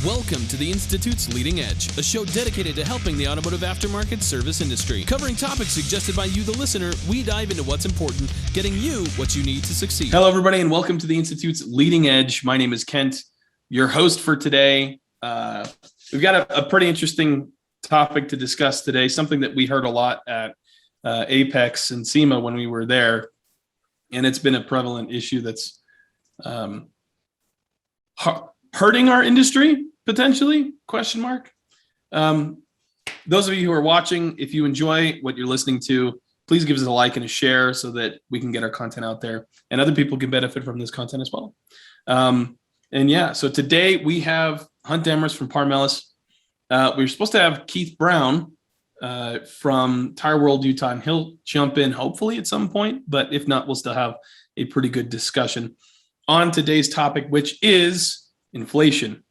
Welcome to the Institute's Leading Edge, a show dedicated to helping the automotive aftermarket service industry. Covering topics suggested by you, the listener, we dive into what's important, getting you what you need to succeed. Hello, everybody, and welcome to the Institute's Leading Edge. My name is Kent, your host for today. We've got a pretty interesting topic to discuss today, something that we heard a lot at Apex and SEMA when we were there, and it's been a prevalent issue that's hurting our industry, potentially, ? Those of you who are watching, if you enjoy what you're listening to, please give us a like and a share so that we can get our content out there and other people can benefit from this content as well. So today we have Hunt Demarest from Paar Melis. We were supposed to have Keith Brown from Tire World Utah, and he'll jump in hopefully at some point, but if not, we'll still have a pretty good discussion on today's topic, which is inflation.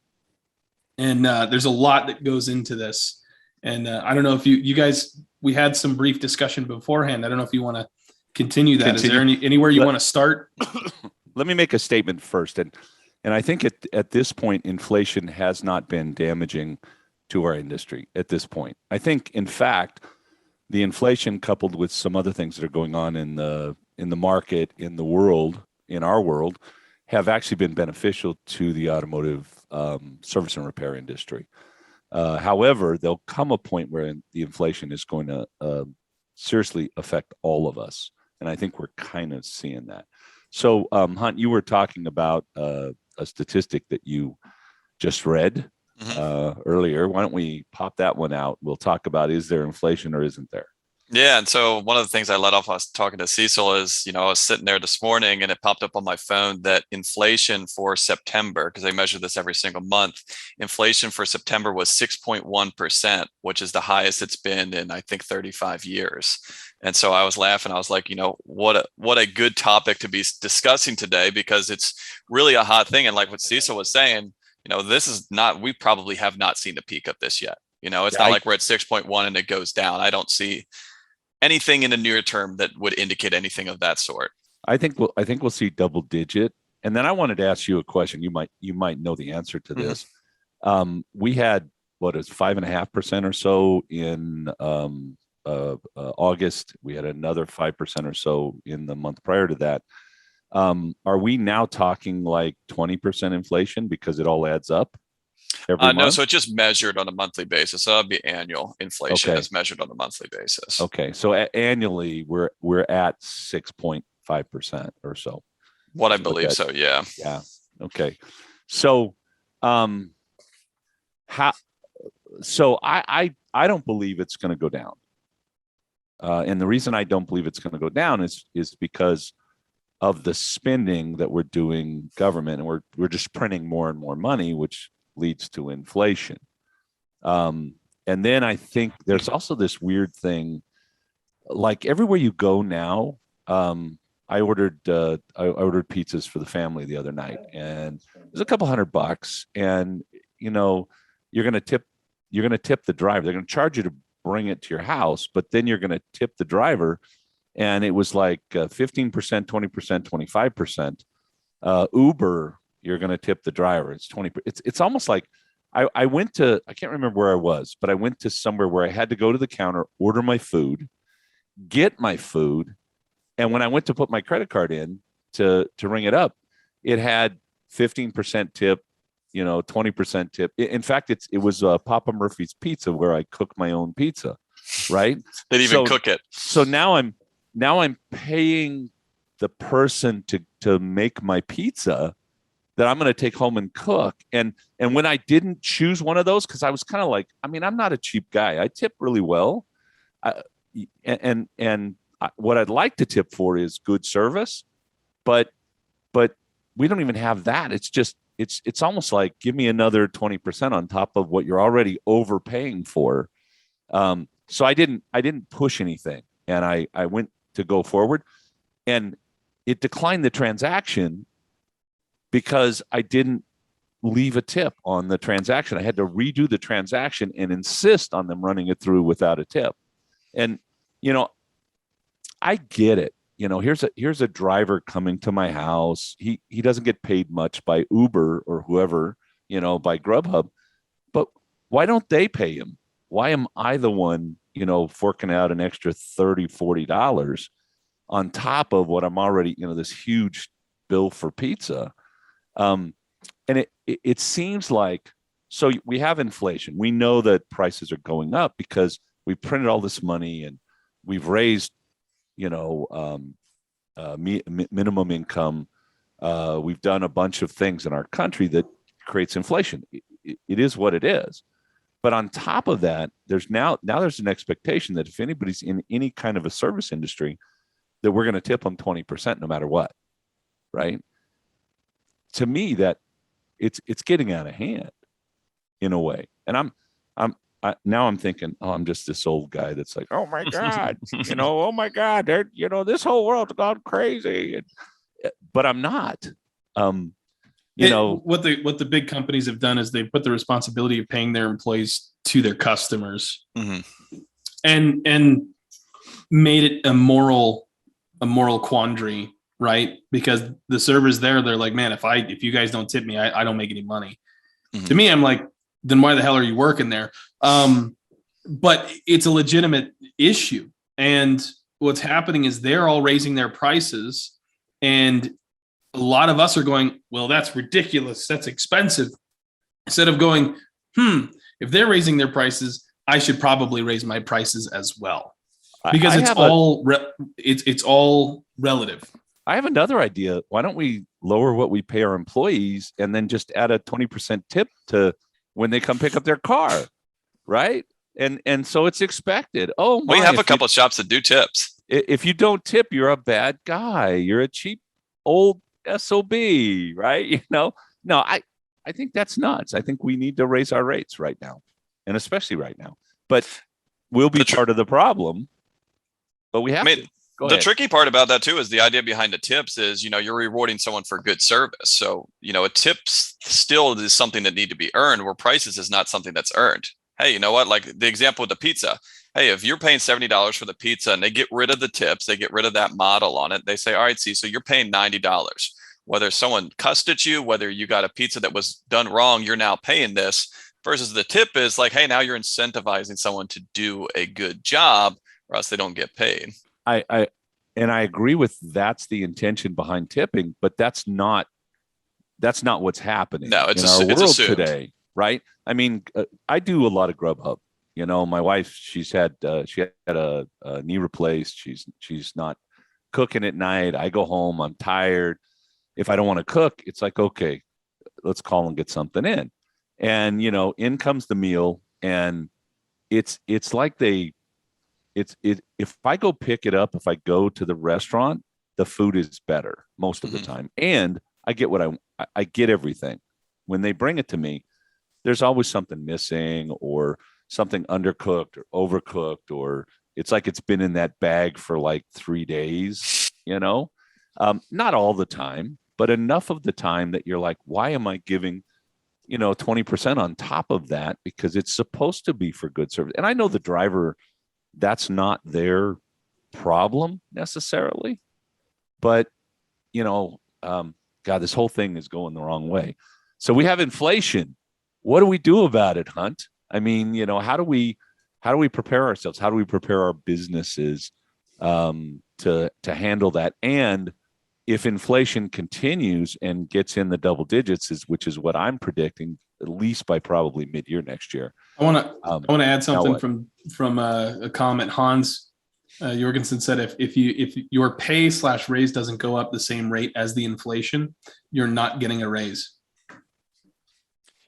And there's a lot that goes into this. And I don't know if you guys, we had some brief discussion beforehand. I don't know if you want to continue that. Is there anywhere you want to start? Let me make a statement first. And I think at this point, inflation has not been damaging to our industry at this point. I think, in fact, the inflation coupled with some other things that are going on in the market, in the world, in our world, have actually been beneficial to the automotive service and repair industry. However, there'll come a point where the inflation is going to seriously affect all of us. And I think we're kind of seeing that. So, Hunt, you were talking about a statistic that you just read earlier. Why don't we pop that one out? We'll talk about, is there inflation or isn't there? Yeah. And so one of the things I let off, I was talking to Cecil is, I was sitting there this morning and it popped up on my phone that inflation for September, because they measure this every single month, inflation for September was 6.1%, which is the highest it's been in, I think, 35 years. And so I was laughing. I was like, what a good topic to be discussing today, because it's really a hot thing. And like what Cecil was saying, this is not, we probably have not seen the peak of this yet. It's not like we're at 6.1 and it goes down. I don't see anything in the near term that would indicate anything of that sort. I think we'll see double digit. And then I wanted to ask you a question. You might know the answer to this. We had 5.5% or so in August. We had another 5% or so in the month prior to that. Are we now talking like 20% inflation because it all adds up? No, so it's just measured on a monthly basis. So that'd be annual inflation as measured on a monthly basis. Okay, so annually we're at 6.5% or so. What I believe so, yeah. Yeah. Okay. So, I don't believe it's going to go down. And the reason I don't believe it's going to go down is because of the spending that we're doing government, and we're just printing more and more money, which leads to inflation. And then I think there's also this weird thing, like everywhere you go now. I ordered pizzas for the family the other night, and it was a couple $100, and you're going to tip the driver. They're going to charge you to bring it to your house, but then you're going to tip the driver, and it was like 15%, 20%, 25%. Uber, you're going to tip the driver. It's 20%. It's almost like I went to, I can't remember where I was, but I went to somewhere where I had to go to the counter, order my food, get my food. And when I went to put my credit card in to ring it up, it had 15% tip, 20% tip. In fact, it was Papa Murphy's Pizza, where I cook my own pizza, right? They'd even cook it. So now I'm paying the person to make my pizza that I'm going to take home and cook. And when I didn't choose one of those, because I was kind of like, I'm not a cheap guy. I tip really well. What I'd like to tip for is good service, but we don't even have that. It's just, it's almost like, give me another 20% on top of what you're already overpaying for. So I didn't push anything, and I went to go forward, and it declined the transaction because I didn't leave a tip on the transaction. I had to redo the transaction and insist on them running it through without a tip. And, I get it. Here's a driver coming to my house. He doesn't get paid much by Uber or whoever by Grubhub. But why don't they pay him? Why am I the one, forking out an extra $30, $40 on top of what I'm already, this huge bill for pizza? And it seems like, so we have inflation. We know that prices are going up because we printed all this money and we've raised, minimum income. We've done a bunch of things in our country that creates inflation. It is what it is. But on top of that, there's now there's an expectation that if anybody's in any kind of a service industry, that we're going to tip them 20% no matter what, right? To me, that it's getting out of hand in a way. And now I'm thinking, oh, I'm just this old guy that's like, oh my God, oh my God, this whole world's gone crazy. But I'm not. What the big companies have done is they've put the responsibility of paying their employees to their customers, and made it a moral quandary, right? Because the servers there, they're like, man, if you guys don't tip me, I don't make any money. To me, I'm like, then why the hell are you working there? But it's a legitimate issue, and what's happening is they're all raising their prices, and a lot of us are going, well, that's ridiculous. That's expensive. Instead of going, if they're raising their prices, I should probably raise my prices as well, because it's all relative. I have another idea. Why don't we lower what we pay our employees and then just add a 20% tip to when they come pick up their car, right? And so it's expected. Oh, we have a couple of shops that do tips. If you don't tip, you're a bad guy. You're a cheap old SOB, right? No, I think that's nuts. I think we need to raise our rates right now, and especially right now. But we'll be part of the problem. But we have to. The tricky part about that too is the idea behind the tips is, you're rewarding someone for good service. So, a tip still is something that need to be earned, where prices is not something that's earned. Hey, you know what? Like the example with the pizza. Hey, if you're paying $70 for the pizza and they get rid of the tips, they get rid of that model on it. They say, all right, Cecil, you're paying $90. Whether someone cussed at you, whether you got a pizza that was done wrong, you're now paying this. Versus the tip is like, hey, now you're incentivizing someone to do a good job, or else they don't get paid. I agree with that's the intention behind tipping, but that's not what's happening in our world today, right? I mean, I do a lot of Grubhub. My wife, she had a knee replaced. She's not cooking at night. I go home, I'm tired. If I don't want to cook, it's like, okay, let's call and get something in. And in comes the meal, and it's like if I go pick it up, if I go to the restaurant, the food is better most of the time. And I get I get everything. When they bring it to me, there's always something missing or something undercooked or overcooked, or it's like it's been in that bag for like 3 days, not all the time, but enough of the time that you're like, why am I giving, 20% on top of that? Because it's supposed to be for good service. And I know the driver, that's not their problem necessarily, but God, this whole thing is going the wrong way. So we have inflation. What do we do about it, Hunt? I mean, how do we prepare ourselves? How do we prepare our businesses to handle that? And if inflation continues and gets in the double digits, which is what I'm predicting, at least by probably mid-year next year. I want to add something from a comment. Hans Jorgensen said, if your pay / raise doesn't go up the same rate as the inflation, you're not getting a raise.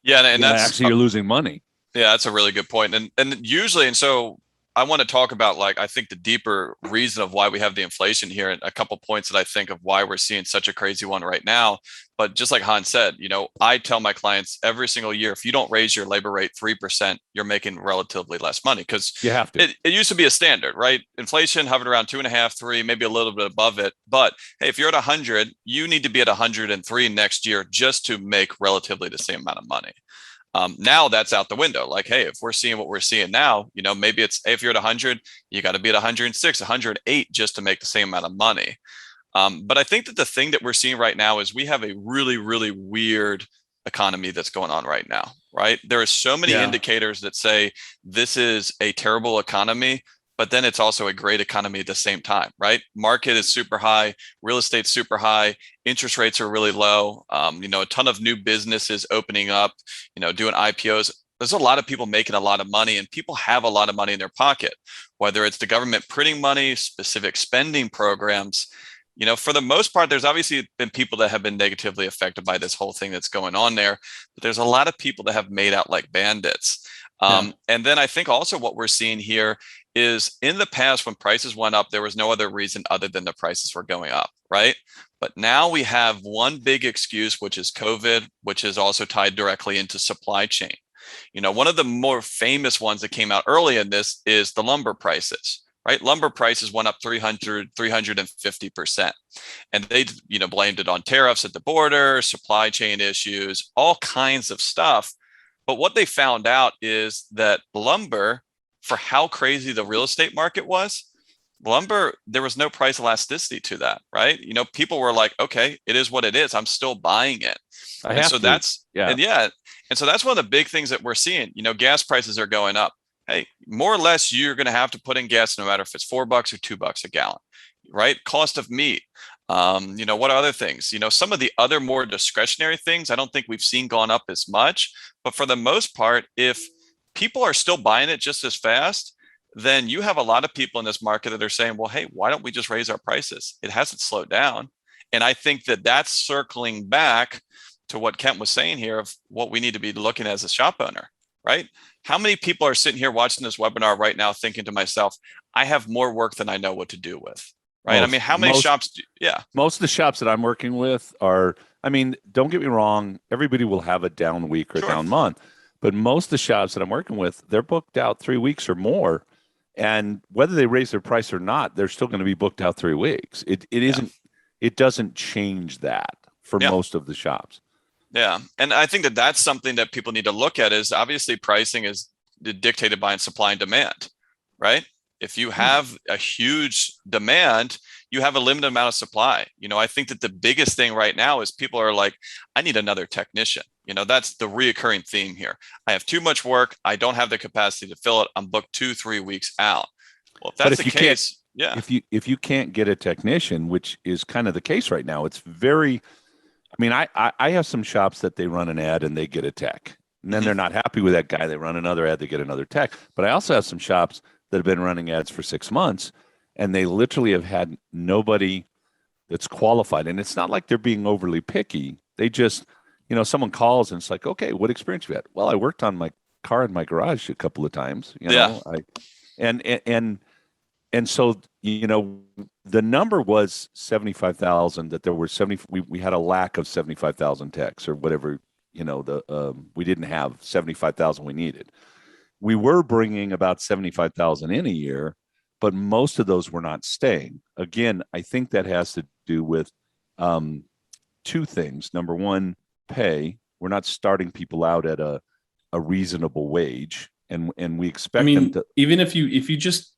Yeah, and that's actually you're losing money. Yeah, that's a really good point. And usually, and so I want to talk about, like, I think the deeper reason of why we have the inflation here, and a couple points that I think of why we're seeing such a crazy one right now. But just like Hans said, I tell my clients every single year, if you don't raise your labor rate 3%, you're making relatively less money, because you have to. It used to be a standard, right? Inflation hovered around 2.5, 3, maybe a little bit above it. But hey, if you're at 100, you need to be at 103 next year just to make relatively the same amount of money. Now that's out the window. Like, hey, if we're seeing what we're seeing now, maybe it's, hey, if you're at 100, you got to be at 106, 108 just to make the same amount of money. But I think that the thing that we're seeing right now is we have a really, really weird economy that's going on right now, right? There are so many indicators that say this is a terrible economy, but then it's also a great economy at the same time, right? Market is super high, real estate's super high, interest rates are really low. A ton of new businesses opening up, doing IPOs. There's a lot of people making a lot of money, and people have a lot of money in their pocket, whether it's the government printing money, specific spending programs. For the most part, there's obviously been people that have been negatively affected by this whole thing that's going on there, but there's a lot of people that have made out like bandits. And then I think also what we're seeing here is in the past, when prices went up, there was no other reason other than the prices were going up, right? But now we have one big excuse, which is COVID, which is also tied directly into supply chain. One of the more famous ones that came out early in this is the lumber prices, right? Lumber prices went up 350%. And they, blamed it on tariffs at the border, supply chain issues, all kinds of stuff. But what they found out is that lumber, for how crazy the real estate market was, lumber, there was no price elasticity to that, right? People were like, okay, it is what it is. I'm still buying it. And so that's one of the big things that we're seeing. Gas prices are going up. Hey, more or less, you're going to have to put in gas no matter if it's $4 or $2 a gallon, right? Cost of meat. What other things? Some of the other more discretionary things, I don't think we've seen gone up as much. But for the most part, if people are still buying it just as fast, then you have a lot of people in this market that are saying, well, hey, why don't we just raise our prices? It hasn't slowed down. And I think that that's circling back to what Kent was saying here of what we need to be looking at as a shop owner, right? How many people are sitting here watching this webinar right now thinking to myself, I have more work than I know what to do with, right? How many shops most of the shops that I'm working with are, don't get me wrong, everybody will have a down week or a down month, but most of the shops that I'm working with, they're booked out 3 weeks or more. And whether they raise their price or not, they're still going to be booked out 3 weeks. It doesn't change that for most of the shops. Yeah. And I think that that's something that people need to look at is obviously pricing is dictated by supply and demand, right? If you have a huge demand, you have a limited amount of supply. I think that the biggest thing right now is people are like, I need another technician. That's the reoccurring theme here. I have too much work. I don't have the capacity to fill it. I'm booked 2-3 weeks out. Well, if that's the case, if you can't get a technician, which is kind of the case right now, it's very, I have some shops that they run an ad and they get a tech. And then they're not happy with that guy. They run another ad, they get another tech. But I also have some shops that have been running ads for 6 months and they literally have had nobody that's qualified. And it's not like they're being overly picky. They just, someone calls and it's like, okay, what experience you had? Well, I worked on my car in my garage a couple of times, and so, the number was 75,000, that there were we had a lack of 75,000 techs or whatever, we didn't have 75,000 we needed. We were bringing about 75,000 in a year, but most of those were not staying. Again, I think that has to do with 2 things. Number one, pay. We're not starting people out at a reasonable wage, and we expect them to. Even if you just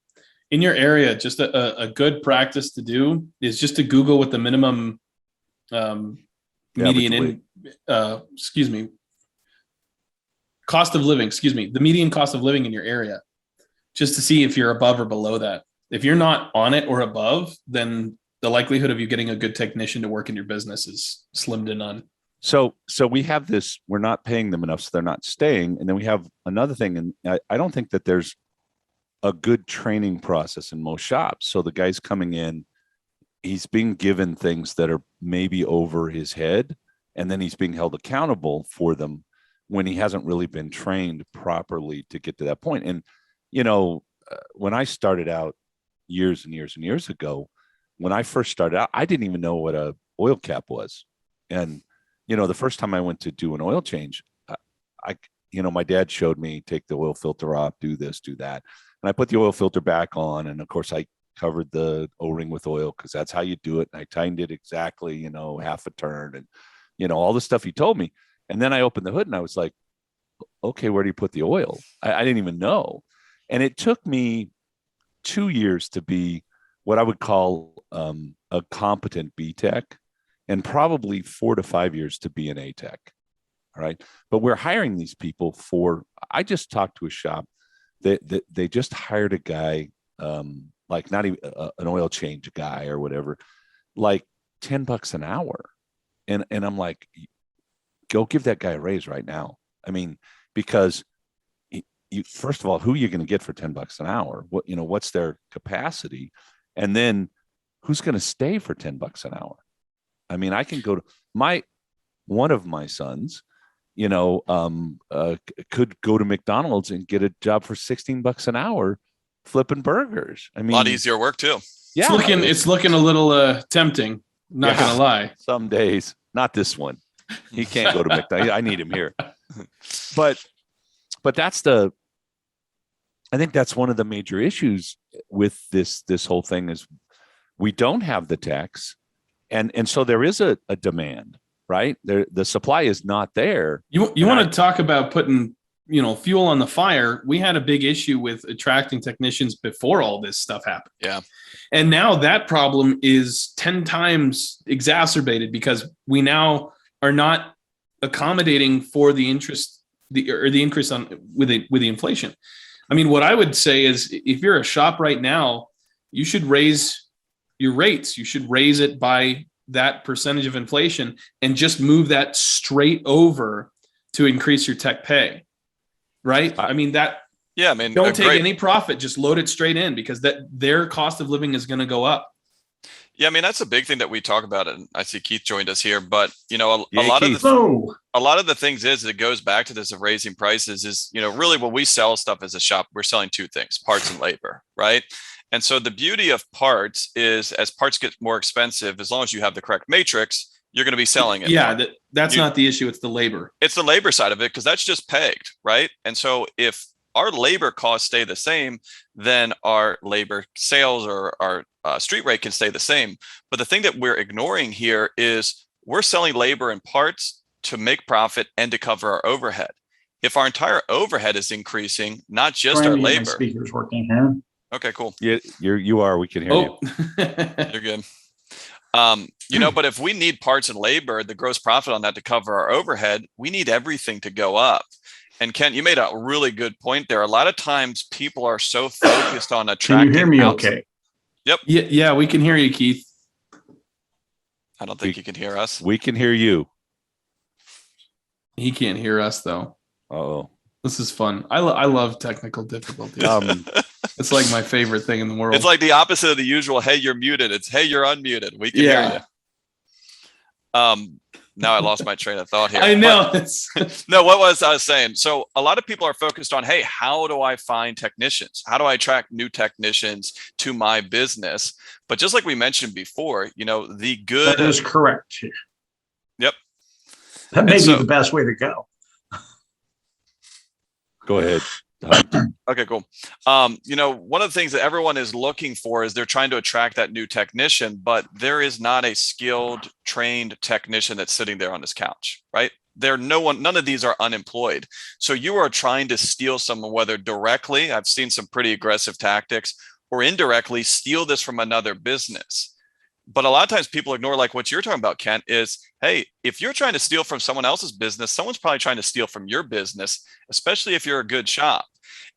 in your area, just a good practice to do is just to Google what the minimum median cost of living, the median cost of living in your area, just to see if you're above or below that. If you're not on it or above, then the likelihood of you getting a good technician to work in your business is slim to none. So we have this, we're not paying them enough, so they're not staying. And then we have another thing, and I don't think that there's a good training process in most shops. So the guy's coming in, he's being given things that are maybe over his head, and then he's being held accountable for them when he hasn't really been trained properly to get to that point. And, when I started out years and years and years ago, when I first started out, I didn't even know what a oil cap was. And, the first time I went to do an oil change, my dad showed me, take the oil filter off, do this, do that. And I put the oil filter back on. And of course I covered the O-ring with oil because that's how you do it. And I tightened it exactly, half a turn and, all the stuff he told me. And then I opened the hood and I was like, okay, where do you put the oil? I didn't even know. And it took me 2 years to be what I would call a competent B tech, and probably 4 to 5 years to be an A tech. All right. But we're hiring these people I just talked to a shop that they just hired a guy, like not even an oil change guy or whatever, like $10 an hour. And I'm like, go give that guy a raise right now. I mean, because you first of all, who are you going to get for $10 an hour? What's their capacity? And then who's going to stay for $10 an hour? I mean, I can go to one of my sons, could go to McDonald's and get a job for $16 an hour flipping burgers. I mean, a lot easier work too. Yeah. It's looking a little tempting. Not going to lie. Some days, not this one. He can't go to McDonald's. I need him here. But I think that's one of the major issues with this whole thing is we don't have the techs. And so there is a demand, right? The supply is not there. You want to talk about putting, fuel on the fire. We had a big issue with attracting technicians before all this stuff happened. Yeah. And now that problem is 10 times exacerbated because we now are not accommodating for the increase with the inflation. I mean, what I would say is if you're a shop right now, you should raise your rates. You should raise it by that percentage of inflation and just move that straight over to increase your tech pay. Right? Don't take any profit, just load it straight in because their cost of living is going to go up. Yeah, I mean, that's a big thing that we talk about. And I see Keith joined us here, but a lot of the things is it goes back to this of raising prices is, really when we sell stuff as a shop, we're selling two things, parts and labor, right? And so the beauty of parts is as parts get more expensive, as long as you have the correct matrix, you're going to be selling it. Yeah, that's not the issue. It's the labor. It's the labor side of it because that's just pegged, right? And so if our labor costs stay the same, then our labor sales or our street rate can stay the same. But the thing that we're ignoring here is we're selling labor and parts to make profit and to cover our overhead. If our entire overhead is increasing, not just our labor. Speakers working here. Okay, cool. Yeah, you are. We can hear you. You're good. But if we need parts and labor, the gross profit on that to cover our overhead, we need everything to go up. And Kent, you made a really good point there. A lot of times people are so focused on attracting. Can you hear me okay? Yep. Yeah, we can hear you, Keith. I don't think you can hear us. We can hear you. He can't hear us though. Oh, this is fun. I love technical difficulties. It's like my favorite thing in the world. It's like the opposite of the usual. Hey, you're muted. It's hey, you're unmuted. We can hear you. Now I lost my train of thought here. I know. No, what was I saying? So a lot of people are focused on, hey, how do I find technicians? How do I attract new technicians to my business? But just like we mentioned before, the good. That is correct. Yep. That may be the best way to go. Go ahead. Okay, cool. One of the things that everyone is looking for is they're trying to attract that new technician, but there is not a skilled, trained technician that's sitting there on his couch, right? None of these are unemployed. So you are trying to steal someone, whether directly, I've seen some pretty aggressive tactics, or indirectly steal this from another business. But a lot of times people ignore, like what you're talking about, Kent, is, hey, if you're trying to steal from someone else's business, someone's probably trying to steal from your business, especially if you're a good shop.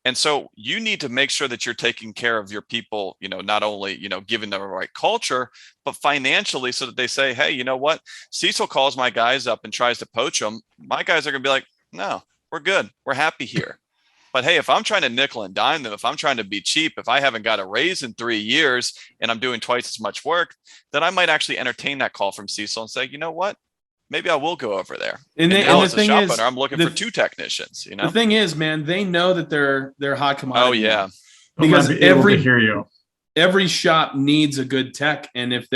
And so you need to make sure that you're taking care of your people, not only, giving them the right culture, but financially so that they say, hey, you know what? Cecil calls my guys up and tries to poach them. My guys are going to be like, no, we're good. We're happy here. But hey, if I'm trying to nickel and dime them, if I'm trying to be cheap, if I haven't got a raise in 3 years and I'm doing twice as much work, then I might actually entertain that call from Cecil and say, you know what? Maybe I will go over there. And now as a shop owner, I'm looking for two technicians. The thing is, man, they know that they're hot commodity. Oh yeah, because every shop needs a good tech, and if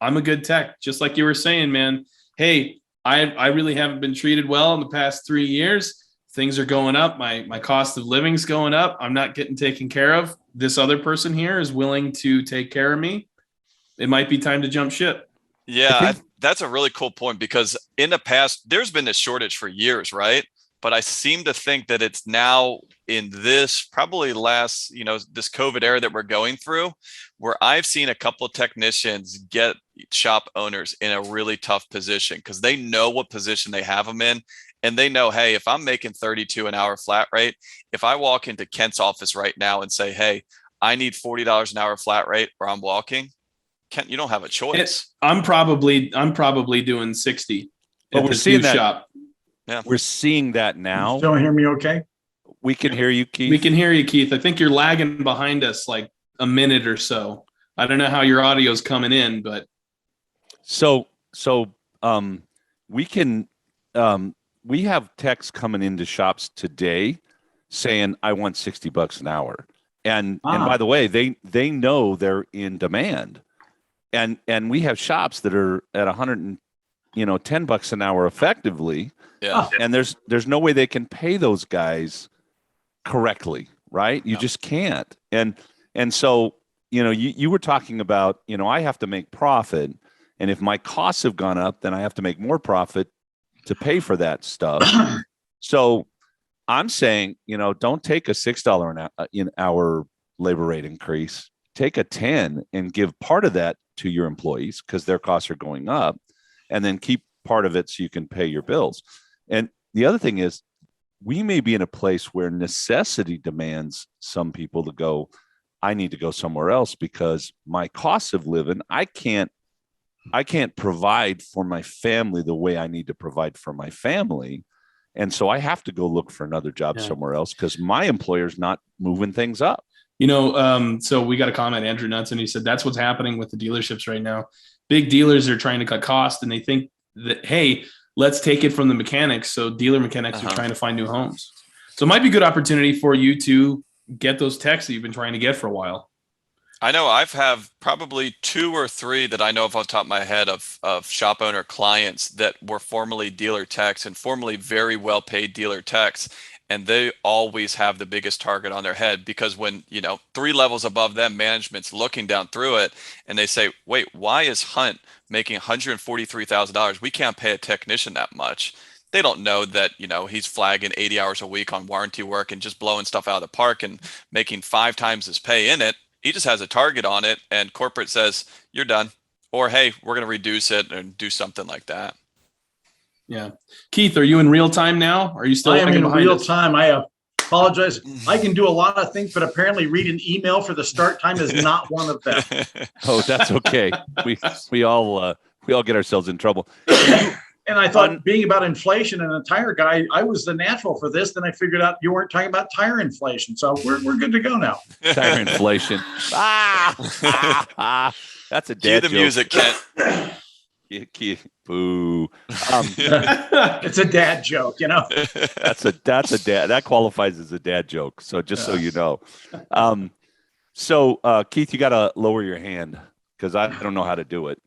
I'm a good tech, just like you were saying, man. Hey, I really haven't been treated well in the past 3 years. Things are going up. My cost of living's going up. I'm not getting taken care of. This other person here is willing to take care of me. It might be time to jump ship. Yeah, that's a really cool point because in the past, there's been this shortage for years, right? But I seem to think that it's now in this probably last, this COVID era that we're going through, where I've seen a couple of technicians get shop owners in a really tough position because they know what position they have them in. and they know, hey, if I'm making 32 an hour flat rate, if I walk into Kent's office right now and say, hey, I need $40 an hour flat rate or I'm walking, Kent, you don't have a choice. I'm probably doing 60 But at we're this seeing new that shop. Yeah. We're seeing that now. Still hear me okay? We can hear you, Keith. We can hear you, Keith. I think you're lagging behind us like a minute or so. I don't know how your audio's coming in, but So we can we have techs coming into shops today saying I want $60 an hour. And by the way, they know they're in demand. And we have shops that are at $110 an hour effectively. Yeah. And there's no way they can pay those guys correctly, right? You just can't. And so, you were talking about, I have to make profit. And if my costs have gone up, then I have to make more profit to pay for that stuff. So I'm saying, don't take a $6 an hour labor rate increase. Take a 10 and give part of that to your employees because their costs are going up, and then keep part of it so you can pay your bills. And the other thing is, we may be in a place where necessity demands some people to go, I need to go somewhere else because my costs of living, I can't provide for my family the way I need to provide for my family. And so I have to go look for another job somewhere else because my employer's not moving things up. So we got a comment, Andrew Nutson. He said that's what's happening with the dealerships right now. Big dealers are trying to cut costs, and they think that, hey, let's take it from the mechanics. So dealer mechanics are trying to find new homes. So it might be a good opportunity for you to get those techs that you've been trying to get for a while. I know I've have probably 2 or 3 that I know of off the top of my head of shop owner clients that were formerly dealer techs and formerly very well paid dealer techs. And they always have the biggest target on their head because when, 3 levels above them, management's looking down through it and they say, wait, why is Hunt making $143,000? We can't pay a technician that much. They don't know that, he's flagging 80 hours a week on warranty work and just blowing stuff out of the park and making 5 times his pay in it. He just has a target on it and corporate says, you're done. Or, hey, we're going to reduce it and do something like that. Yeah. Keith, are you in real time now? Are you still I am in real us? time. I apologize. I can do a lot of things, but apparently read an email for the start time is not one of them. Oh, that's okay. We all get ourselves in trouble. And I thought being about inflation and a tire guy, I was the natural for this. Then I figured out you weren't talking about tire inflation. So we're good to go now. Tire inflation. That's a dad Cue the joke. music, Kent. Boo. It's a dad joke, That's a dad. That qualifies as a dad joke. So just so you know. So Keith, you got to lower your hand because I don't know how to do it.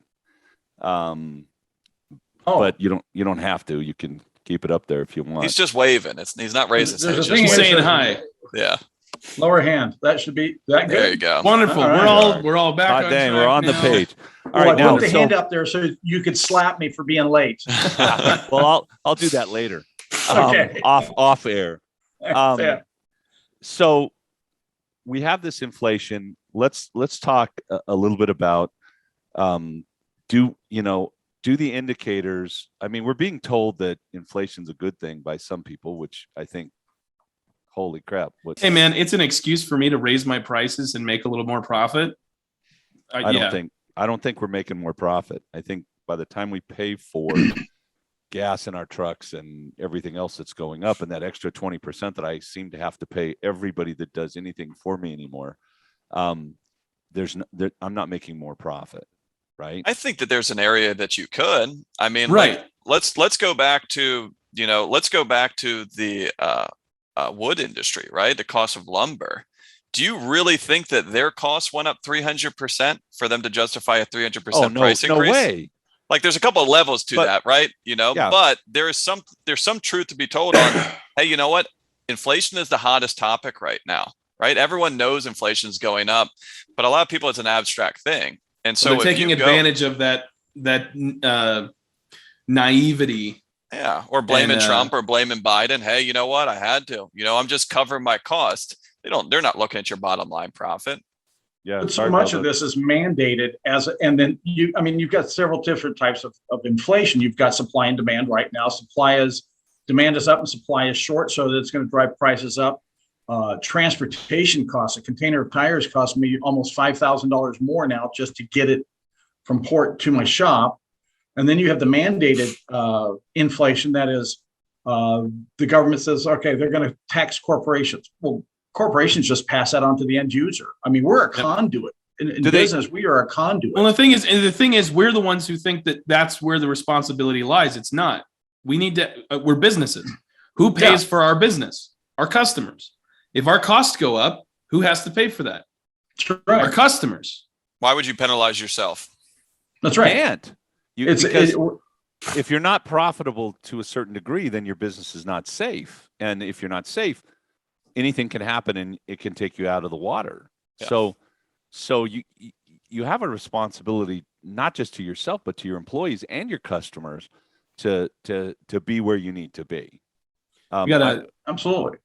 But you don't have to. You can keep it up there if you want. He's just waving. He's not raising. There's He's a thing just here saying that hi. says Yeah. Lower hand. That should be that good. There you go. Wonderful. All right. We're all back. God on dang, track we're on the now. page. All Well, right, I now put the hand up there so you could slap me for being late. well, I'll do that later. Okay. Off air. Yeah. So we have this inflation. Let's talk a little bit about do the indicators. I mean, we're being told that inflation's a good thing by some people, which I think, holy crap. Hey man, it's an excuse for me to raise my prices and make a little more profit. I don't think we're making more profit. I think by the time we pay for gas in our trucks and everything else that's going up, and that extra 20% that I seem to have to pay everybody that does anything for me anymore, I'm not making more profit, right? I think that there's an area that you could. I mean, Right. Like, let's go back to the wood industry, right? The cost of lumber. Do you really think that their costs went up 300% for them to justify a 300% price increase? No way. Like there's a couple of levels to that, right? Yeah. But there's some truth to be told on, hey, you know what? Inflation is the hottest topic right now, right? Everyone knows inflation is going up, but a lot of people, it's an abstract thing. And so they're taking advantage of that naivety. Yeah. Or blaming Trump or blaming Biden. Hey, you know what? I had to, I'm just covering my cost. They're not looking at your bottom line profit. Yeah. But so much of this is mandated and then you've got several different types of inflation. You've got supply and demand right now. Supply is demand is up and supply is short, so that it's going to drive prices up. Transportation costs, a container of tires costs me almost $5,000 more now just to get it from port to my shop. And then you have the mandated inflation. That is, the government says, okay, they're going to tax corporations. Well, corporations just pass that on to the end user. I mean, we're a conduit. In business, we are a conduit. Well, the thing is, we're the ones who think that that's where the responsibility lies. It's not. We need to. We're businesses. Who pays for our business? Our customers. If our costs go up, who has to pay for that? That's right. Our customers. Why would you penalize yourself? That's right. And if you're not profitable to a certain degree, then your business is not safe. And if you're not safe, anything can happen and it can take you out of the water. Yeah. So you have a responsibility not just to yourself, but to your employees and your customers to be where you need to be. Absolutely.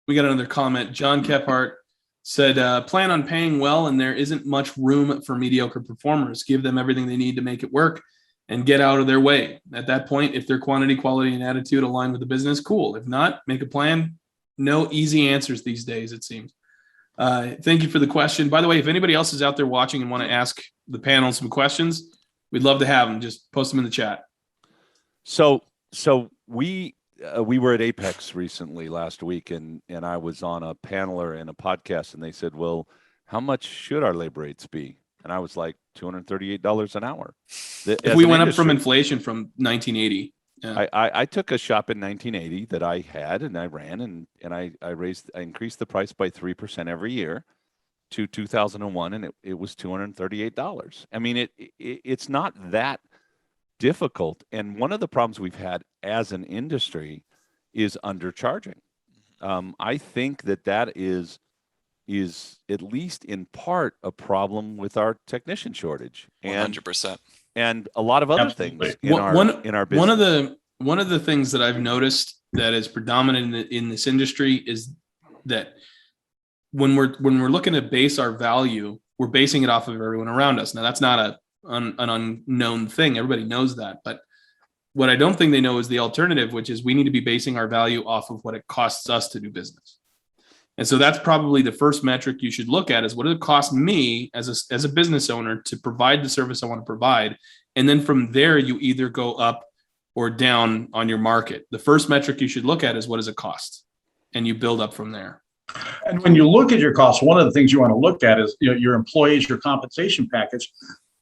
We got another comment. John Kephart said, plan on paying well, and there isn't much room for mediocre performers. Give them everything they need to make it work and get out of their way. At that point, if their quantity, quality, and attitude align with the business, cool. If not, make a plan. No easy answers these days, it seems. Thank you for the question. By the way, if anybody else is out there watching and want to ask the panel some questions, we'd love to have them. Just post them in the chat. So we were at Apex recently last week, and I was on a panel and a podcast, and they said, well, how much should our labor rates be? And I was like, $238 an hour. If we went up from inflation from 1980. Yeah. I took a shop in 1980 that I had, and I ran, and I increased the price by 3% every year to 2001, and it was $238. I mean, it's not that difficult. And one of the problems we've had as an industry is undercharging. I think that is at least in part a problem with our technician shortage. 100%. And a lot of other things in our business. One of the things that I've noticed that is predominant in this industry is that when we're looking to base our value, we're basing it off of everyone around us. Now, that's not an unknown thing. Everybody knows that. But what I don't think they know is the alternative, which is we need to be basing our value off of what it costs us to do business. And so that's probably the first metric you should look at is what does it cost me as a business owner to provide the service I want to provide? And then from there, you either go up or down on your market. The first metric you should look at is what does it cost? And you build up from there. And when you look at your costs, one of the things you want to look at is your employees, your compensation package,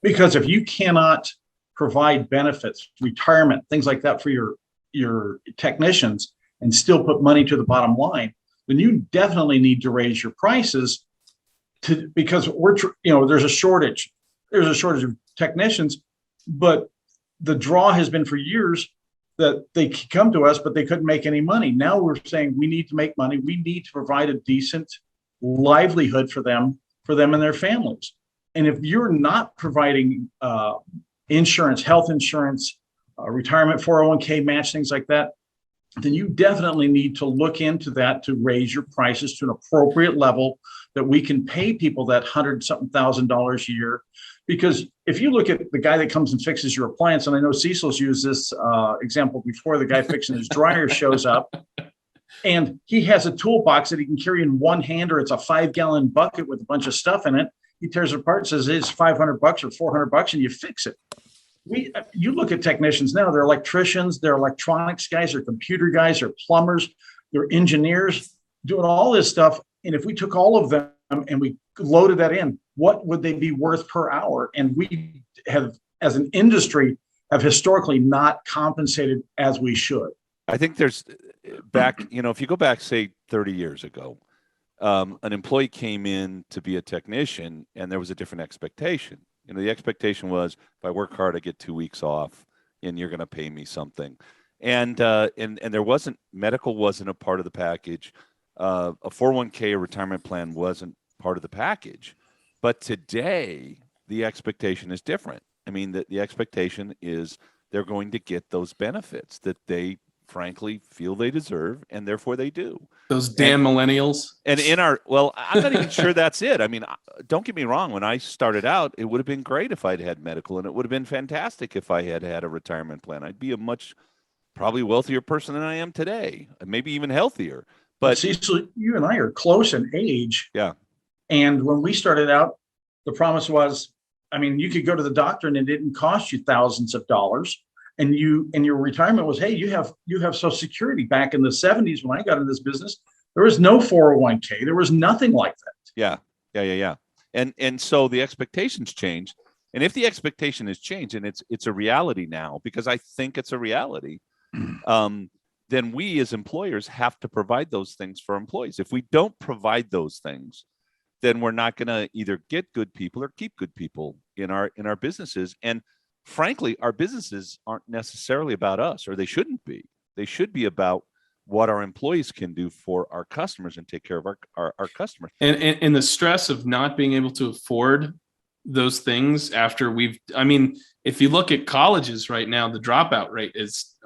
because if you cannot provide benefits, retirement, things like that for your technicians and still put money to the bottom line, then you definitely need to raise your prices because there's a shortage. There's a shortage of technicians, but the draw has been for years that they could come to us, but they couldn't make any money. Now we're saying we need to make money. We need to provide a decent livelihood for them and their families. And if you're not providing insurance, health insurance, retirement, 401k match, things like that, then you definitely need to look into that to raise your prices to an appropriate level that we can pay people that $100-something thousand a year. Because if you look at the guy that comes and fixes your appliance, and I know Cecil's used this example before, the guy fixing his dryer shows up and he has a toolbox that he can carry in one hand, or it's a 5-gallon bucket with a bunch of stuff in it. He tears it apart and says it's $500 or $400 and you fix it. You look at technicians now, they're electricians, they're electronics guys, they're computer guys, they're plumbers, they're engineers doing all this stuff. And if we took all of them and we loaded that in, what would they be worth per hour? And we have, as an industry, have historically not compensated as we should. I think there's if you go back, say 30 years ago, an employee came in to be a technician and there was a different expectation. The expectation was if I work hard, I get 2 weeks off and you're going to pay me something. And there medical wasn't a part of the package. A 401k or retirement plan wasn't part of the package. But today, the expectation is different. I mean, the expectation is they're going to get those benefits that they frankly feel they deserve, and therefore they do. Those damn millennials. And I'm not even sure that's it. I mean, don't get me wrong. When I started out, it would have been great if I'd had medical, and it would have been fantastic if I had had a retirement plan. I'd be a much probably wealthier person than I am today, maybe even healthier. But But Cecil, you and I are close in age. yeah, And when we started out, the promise was, I mean, you could go to the doctor and it didn't cost you thousands of dollars. And your retirement was, hey, you have Social Security. Back in the 70s when I got in this business, there was no 401k. There was nothing like that. yeah. And so the expectations change. And if the expectation has changed and it's a reality now, because I think it's a reality, then we as employers have to provide those things for employees. If we don't provide those things, then we're not going to either get good people or keep good people in our businesses. And frankly, our businesses aren't necessarily about us, or they shouldn't be. They should be about what our employees can do for our customers and take care of our customers. And the stress of not being able to afford those things after if you look at colleges right now, the dropout rate is,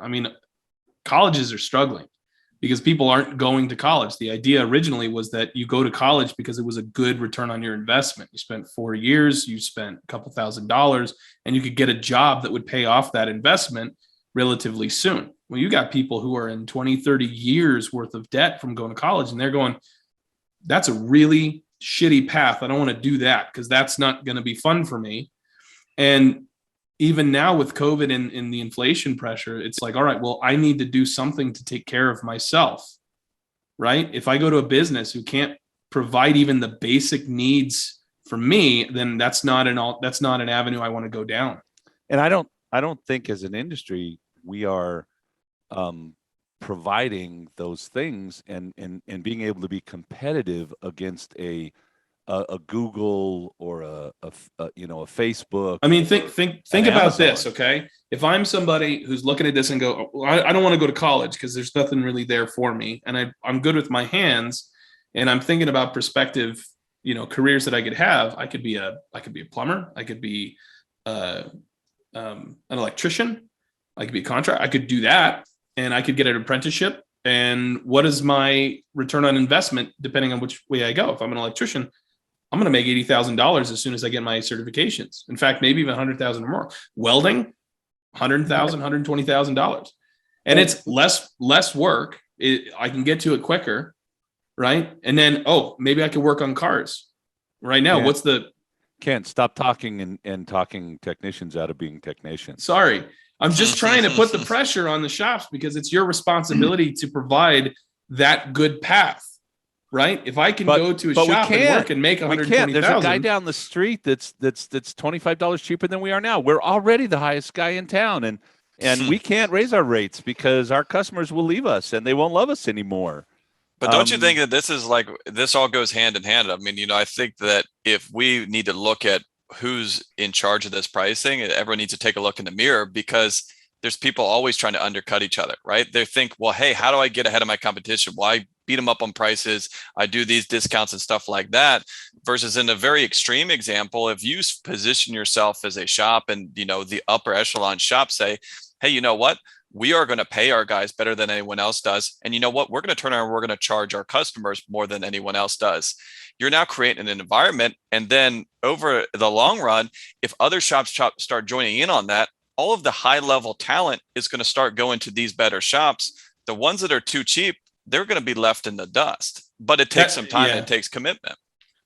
colleges are struggling because people aren't going to college. The idea originally was that you go to college because it was a good return on your investment. You spent 4 years, you spent a couple $1,000s, and you could get a job that would pay off that investment relatively soon. Well, you got people who are in 20, 30 years worth of debt from going to college, and they're going, that's a really shitty path. I don't want to do that because that's not going to be fun for me. And even now with COVID and the inflation pressure, it's like, all right, well, I need to do something to take care of myself, right? If I go to a business who can't provide even the basic needs for me, then that's not an avenue I want to go down. And I don't think as an industry we are providing those things and being able to be competitive against a Google or a Facebook. Think about this, okay? If I'm somebody who's looking at this and go, well, I don't want to go to college because there's nothing really there for me, and I'm good with my hands, and I'm thinking about prospective, careers that I could have. I could be a plumber. I could be an electrician. I could be a contractor. I could do that, and I could get an apprenticeship. And what is my return on investment depending on which way I go? If I'm an electrician, I'm going to make $80,000 as soon as I get my certifications. In fact, maybe even $100,000 or more. Welding, $100,000, $120,000, and it's less work. I can get to it quicker, right? And then, maybe I can work on cars. Right now, Can't stop talking and talking technicians out of being technicians. Sorry, I'm just trying to put the pressure on the shops because it's your responsibility to provide that good path. Right? If I can go to a shop and work and make $120,000, there's a guy down the street that's $25 cheaper than we are now. We're already the highest guy in town, and we can't raise our rates because our customers will leave us and they won't love us anymore. But don't you think that this all goes hand in hand? I mean, I think that if we need to look at who's in charge of this pricing, everyone needs to take a look in the mirror because there's people always trying to undercut each other, right? They think, well, hey, how do I get ahead of my competition? Well, I beat them up on prices. I do these discounts and stuff like that. Versus in a very extreme example, if you position yourself as a shop and, the upper echelon shop say, hey, you know what? We are going to pay our guys better than anyone else does. And you know what? We're going to turn around and we're going to charge our customers more than anyone else does. You're now creating an environment. And then over the long run, if other shops start joining in on that, all of the high level talent is going to start going to these better shops. The ones that are too cheap, they're going to be left in the dust, but it takes some time and it takes commitment.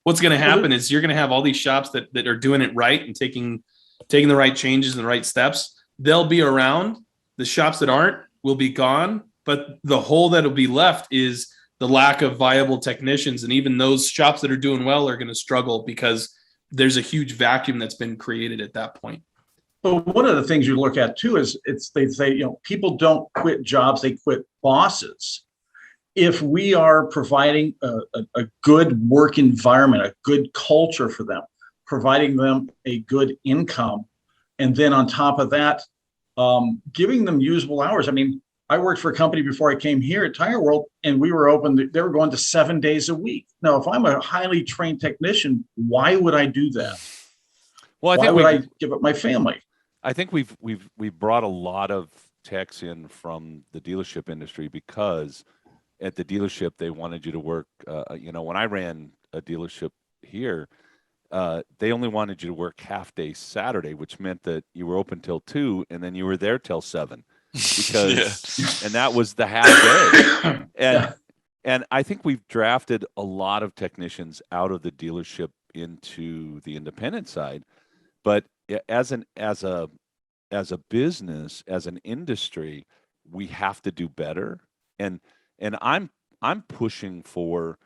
What's going to happen is you're going to have all these shops that are doing it right and taking the right changes and the right steps. They'll be around. The shops that aren't will be gone, but the hole that'll be left is the lack of viable technicians. And even those shops that are doing well are going to struggle because there's a huge vacuum that's been created at that point. But one of the things you look at too is they say, people don't quit jobs, they quit bosses. If we are providing a good work environment, a good culture for them, providing them a good income, and then on top of that, giving them usable hours. I mean, I worked for a company before I came here at Tire World, and we were open. They were going to 7 days a week. Now, if I'm a highly trained technician, why would I do that? Well, why would I give up my family? I think we've brought a lot of techs in from the dealership industry because at the dealership they wanted you to work. When I ran a dealership here, they only wanted you to work half day Saturday, which meant that you were open till 2 and then you were there till 7. because, and that was the half day. And I think we've drafted a lot of technicians out of the dealership into the independent side, but as a business, as an industry, we have to do better. And I'm pushing for,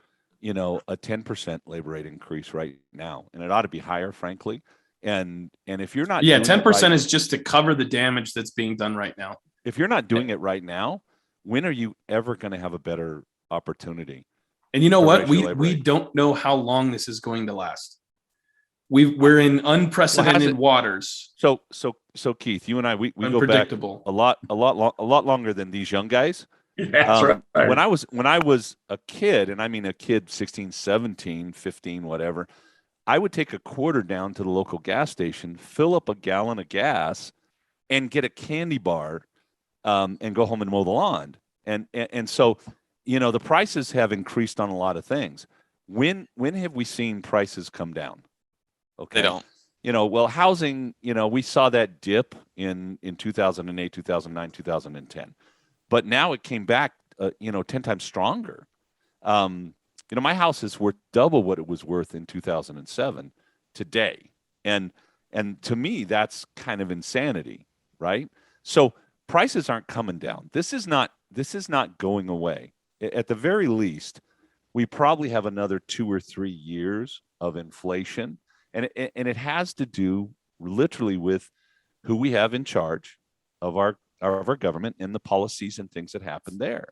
a 10% labor rate increase right now, and it ought to be higher, frankly. And if you're not, 10% is just to cover the damage that's being done right now. If you're not doing it right now, when are you ever going to have a better opportunity? And you know what? We don't know how long this is going to last. We're in unprecedented waters. So Keith, you and I, we go back a lot longer than these young guys. That's right. When I was a kid, and I mean a kid 16, 17, 15, whatever, I would take a quarter down to the local gas station, fill up a gallon of gas, and get a candy bar, and go home and mow the lawn. And so, the prices have increased on a lot of things. When have we seen prices come down? Okay. They don't. Well, housing, we saw that dip in 2008, 2009, 2010. But now it came back, 10 times stronger. My house is worth double what it was worth in 2007 today. And to me, that's kind of insanity, right? So prices aren't coming down. This is not going away. At the very least, we probably have another 2 or 3 years of inflation. And it has to do literally with who we have in charge of our government and the policies and things that happen there.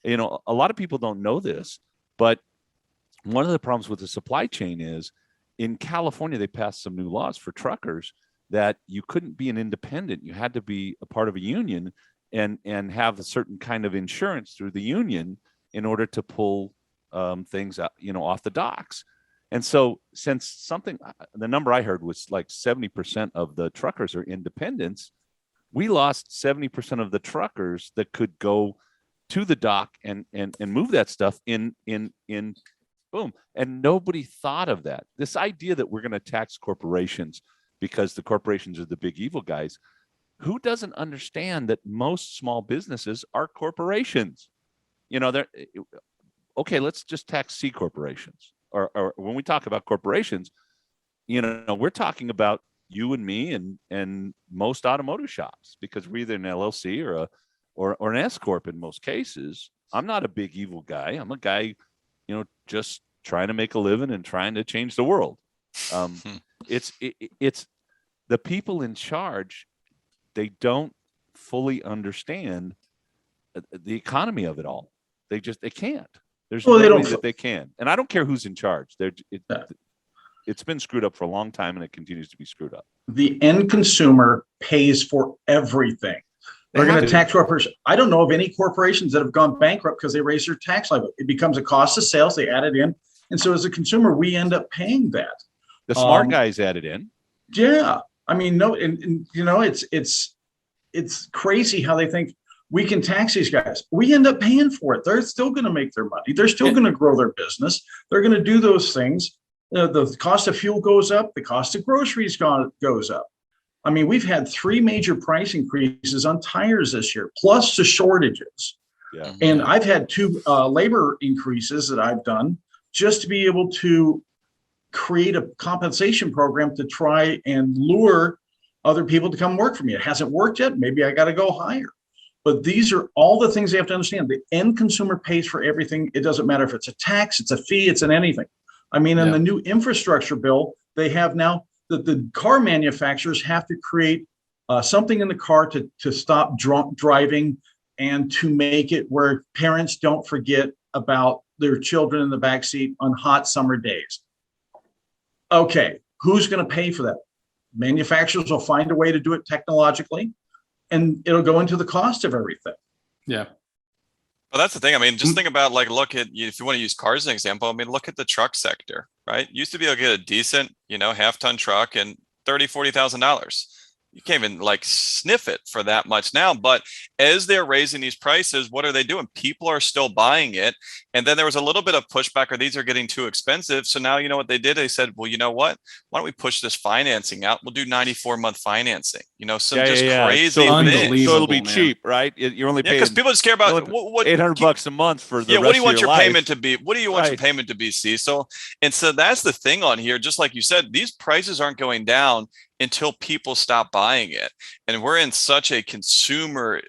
A lot of people don't know this, but one of the problems with the supply chain is in California, they passed some new laws for truckers that you couldn't be an independent. You had to be a part of a union and have a certain kind of insurance through the union in order to pull things out, off the docks. And so since the number I heard was like 70% of the truckers are independents, we lost 70% of the truckers that could go to the dock and move that stuff in boom. And nobody thought of that. This idea that we're going to tax corporations because the corporations are the big evil guys. Who doesn't understand that most small businesses are corporations? Okay, let's just tax C corporations. Or when we talk about corporations, we're talking about you and me and most automotive shops, because we're either an LLC or an S corp in most cases. I'm not a big evil guy. I'm a guy, just trying to make a living and trying to change the world. It's the people in charge. They don't fully understand the economy of it all. They can't. There's no way that they can. And I don't care who's in charge. It's been screwed up for a long time, and it continues to be screwed up. The end consumer pays for everything. They're going to tax corporations. I don't know of any corporations that have gone bankrupt because they raise their tax liability. It becomes a cost of sales. They add it in. And so as a consumer, we end up paying that. The smart guys add it in. Yeah. I mean, no, and it's crazy how they think we can tax these guys. We end up paying for it. They're still going to make their money. They're still going to grow their business. They're going to do those things. The cost of fuel goes up. The cost of groceries goes up. I mean, we've had 3 major price increases on tires this year, plus the shortages. Yeah. And I've had 2 labor increases that I've done just to be able to create a compensation program to try and lure other people to come work for me. It hasn't worked yet. Maybe I got to go higher. But these are all the things they have to understand. The end consumer pays for everything. It doesn't matter if it's a tax, it's a fee, it's an anything. I mean, in the new infrastructure bill, they have now that the car manufacturers have to create something in the car to stop drunk driving and to make it where parents don't forget about their children in the backseat on hot summer days. Okay, who's going to pay for that? Manufacturers will find a way to do it technologically, and it'll go into the cost of everything. Yeah. Well, that's the thing. I mean, just think about look at, if you want to use cars as an example, I mean, look at the truck sector, right? Used to be able to get a decent, half-ton truck and $30,000, $40,000. you can't even like sniff it for that much now. But as they're raising these prices, what are they doing? People are still buying it. And then there was a little bit of pushback, or these are getting too expensive. So now, you know what they did? They said, well, you know what? Why don't we push this financing out? We'll do 94-month financing, some crazy So things. So it'll be man. cheap, right? You're only paying because people just care about what $800 a month for the what do you want your life. payment to be? What do you want your payment to be, Cecil? And so that's the thing on here. Just like you said, these prices aren't going down until people stop buying it. And we're in such a consumer,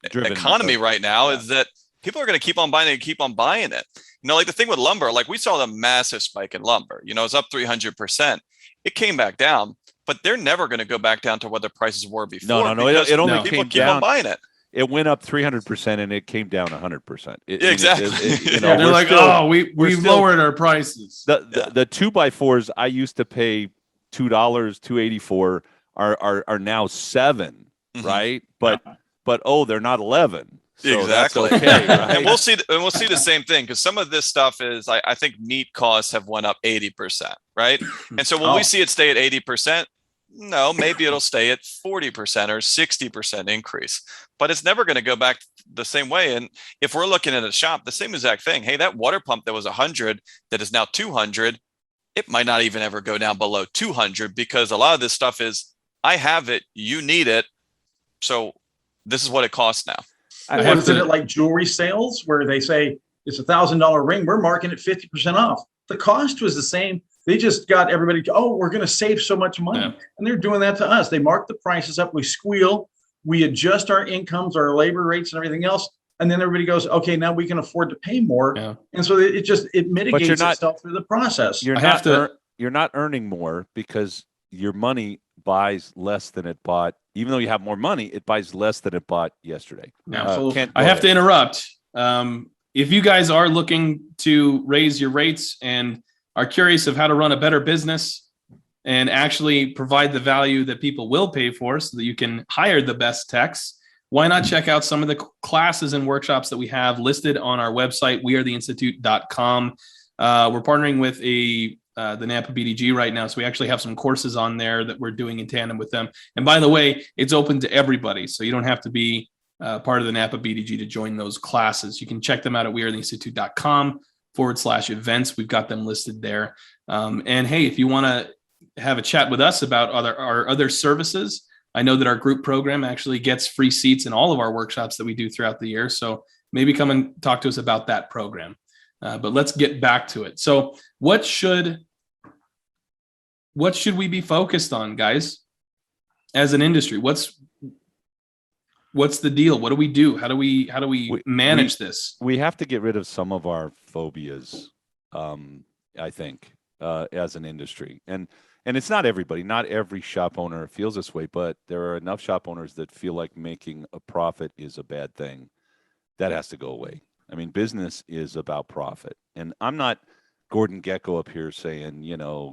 economy right now, is that people are going to keep on buying it and keep on buying it. Like the thing with lumber, like we saw the massive spike in lumber, it's up 300%. It came back down, but they're never going to go back down to what the prices were before. No. It only people came keep down. on buying it. It went up 300% and it came down 100%. Exactly. They're like, we've lowered our prices. The 2x4s I used to pay $2, $2.84 are now $7, right? But they're not 11. So exactly. That's okay, right? And we'll see the same thing, because some of this stuff is I think meat costs have went up 80%, right? And so when we see it stay at 80%, no, maybe it'll stay at 40% or 60% increase, but it's never going to go back the same way. And if we're looking at a shop, the same exact thing. Hey, that water pump that was 100 that is now 200, it might not even ever go down below 200, because a lot of this stuff is, I have it, you need it, so this is what it costs now. Isn't it like jewelry sales where they say it's $1,000 ring, we're marking it 50% off? The cost was the same. They just got everybody, we're going to save so much money. Yeah. And they're doing that to us. They mark the prices up. We squeal. We adjust our incomes, our labor rates and everything else. And then everybody goes, okay, now we can afford to pay more. Yeah. And so it mitigates itself through the process. You're not earning more because your money buys less than it bought. Even though you have more money, it buys less than it bought yesterday. I have to interrupt. If you guys are looking to raise your rates and are curious of how to run a better business and actually provide the value that people will pay for so that you can hire the best techs, why not check out some of the classes and workshops that we have listed on our website, wearetheinstitute.com. We're partnering with the Napa BDG right now. So we actually have some courses on there that we're doing in tandem with them. And by the way, it's open to everybody. So you don't have to be part of the Napa BDG to join those classes. You can check them out at wearetheinstitute.com/events. We've got them listed there. And hey, if you want to have a chat with us about our other services, I know that our group program actually gets free seats in all of our workshops that we do throughout the year. So maybe come and talk to us about that program. But let's get back to it. So what should we be focused on, guys, as an industry? What's the deal? What do we do? How do we manage this? We have to get rid of some of our phobias, I think, as an industry. And it's not everybody. Not every shop owner feels this way, but there are enough shop owners that feel like making a profit is a bad thing. That has to go away. I mean, business is about profit. And I'm not Gordon Gekko up here saying,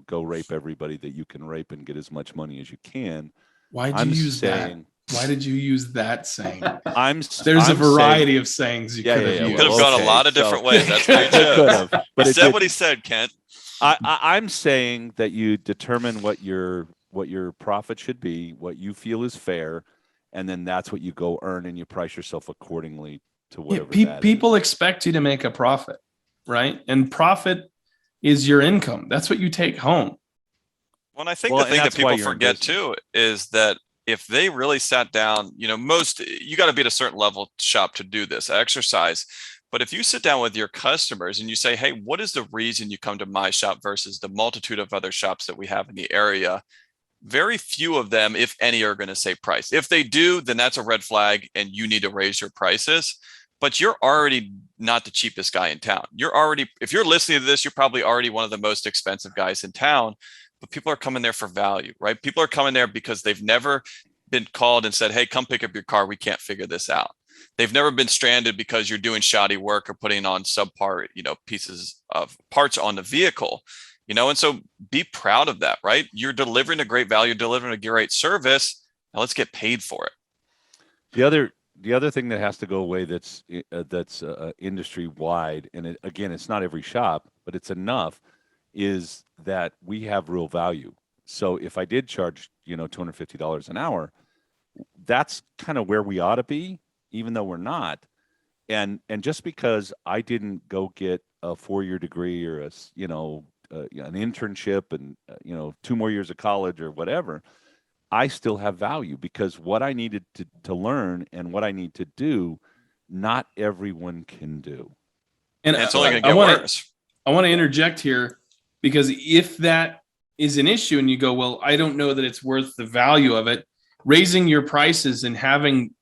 go rape everybody that you can rape and get as much money as you can. Why did you use that? Why did you use that saying? There's a variety of sayings you could have used. You could have gone a lot of different ways. That's great. But he said what he said, Kent. I'm saying that you determine what your profit should be, what you feel is fair, and then that's what you go earn, and you price yourself accordingly to whatever people expect you to make a profit, right? And profit is your income. That's what you take home. Well, and I think the thing that people forget too is that if they really sat down, you got to be at a certain level shop to do this exercise. But if you sit down with your customers and you say, hey, what is the reason you come to my shop versus the multitude of other shops that we have in the area? Very few of them, if any, are going to say price. If they do, then that's a red flag and you need to raise your prices. But you're already not the cheapest guy in town. If you're listening to this, you're probably already one of the most expensive guys in town. But people are coming there for value, right? People are coming there because they've never been called and said, hey, come pick up your car. We can't figure this out. They've never been stranded because you're doing shoddy work or putting on subpar, pieces of parts on the vehicle, and so be proud of that, right? You're delivering a great value, delivering a great service. Now let's get paid for it. The other thing that has to go away that's industry wide, and it's not every shop, but it's enough, is that we have real value. So if I did charge, $250 an hour, that's kind of where we ought to be, even though we're not. And just because I didn't go get a 4-year degree or an internship and 2 more years of college or whatever, I still have value, because what I needed to learn and what I need to do, not everyone can do. And it's only going to get worse. I want to interject here, because if that is an issue and you go, well, I don't know that it's worth the value of it, raising your prices and having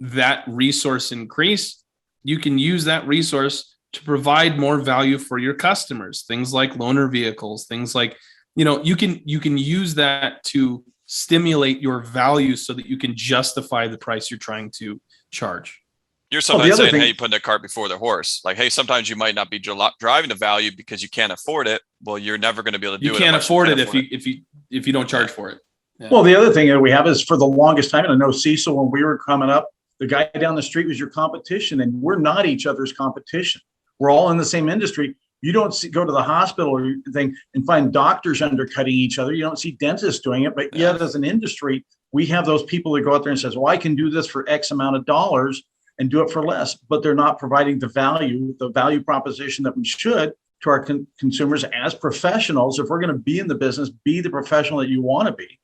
that resource increase, you can use that resource to provide more value for your customers. Things like loaner vehicles, things like, you can use that to stimulate your value so that you can justify the price you're trying to charge. You're sometimes saying, hey, you put the cart before the horse. Like, hey, sometimes you might not be driving the value because you can't afford it. Well, you're never going to be able to do it. You can't afford it if you don't charge for it. Yeah. Well, the other thing that we have is, for the longest time, and I know, Cecil, when we were coming up, the guy down the street was your competition, and we're not each other's competition. We're all in the same industry. You don't go to the hospital or thing and find doctors undercutting each other. You don't see dentists doing it, but yet as an industry, we have those people that go out there and says, well, I can do this for X amount of dollars and do it for less, but they're not providing the value proposition that we should to our consumers as professionals. If we're going to be in the business, be the professional that you want to be,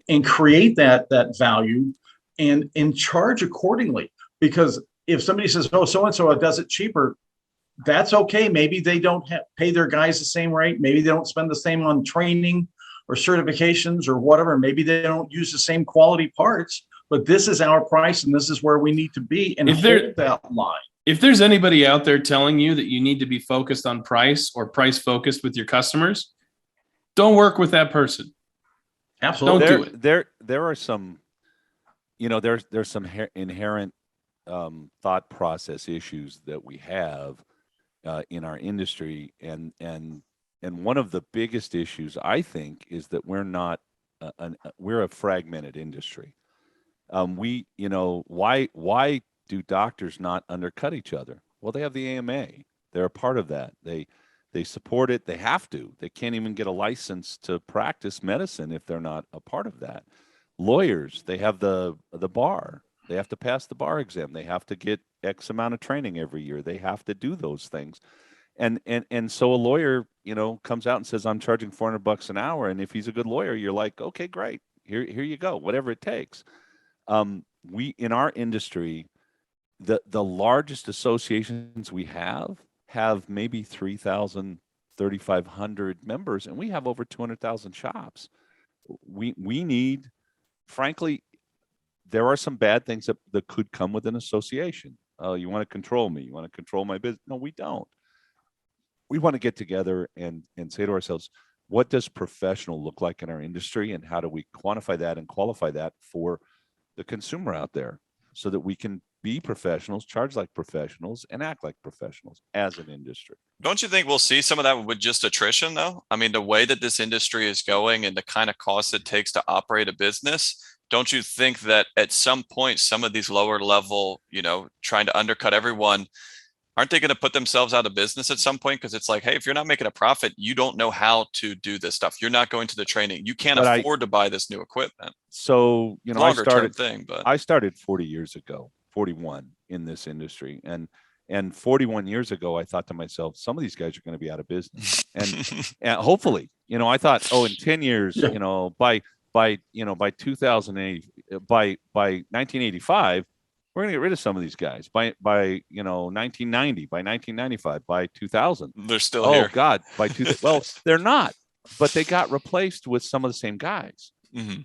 and create that value and charge accordingly. Because if somebody says, oh, so-and-so does it cheaper, that's okay. Maybe they don't pay their guys the same rate. Maybe they don't spend the same on training or certifications or whatever. Maybe they don't use the same quality parts, but this is our price and this is where we need to be, and hold that line. If there's anybody out there telling you that you need to be focused on price or price focused with your customers, don't work with that person. Absolutely. Don't do it. There are some, there's some inherent thought process issues that we have in our industry, and one of the biggest issues, I think, is that we're a fragmented industry. Why do doctors not undercut each other? Well, they have the AMA. They're a part of that. They support it. They have to. They can't even get a license to practice medicine if they're not a part of that. Lawyers, they have the bar. They have to pass the bar exam. They have to get X amount of training every year. They have to do those things. And so a lawyer, comes out and says, I'm charging $400 an hour. And if he's a good lawyer, you're like, okay, great. Here you go. Whatever it takes. We, in our industry, the largest associations we have maybe 3,000, 3,500 members, and we have over 200,000 shops. We need, frankly, there are some bad things that could come with an association. Oh, you want to control me? You want to control my business? No, we don't. We want to get together and say to ourselves, what does professional look like in our industry, and how do we quantify that and qualify that for the consumer out there, so that we can be professionals, charge like professionals, and act like professionals as an industry. Don't you think we'll see some of that with just attrition, though? I mean, the way that this industry is going and the kind of cost it takes to operate a business, don't you think that at some point, some of these lower level, trying to undercut everyone, aren't they going to put themselves out of business at some point? Because it's like, hey, if you're not making a profit, you don't know how to do this stuff. You're not going to the training. You can't afford to buy this new equipment. So, I started 40 years ago, 41 in this industry. And 41 years ago, I thought to myself, some of these guys are going to be out of business. And hopefully, I thought, in 10 years, by 2008, by 1985, we're going to get rid of some of these guys. By 1990, by 1995, by 2000, they're still here. Oh God, well, they're not, but they got replaced with some of the same guys. Mm-hmm.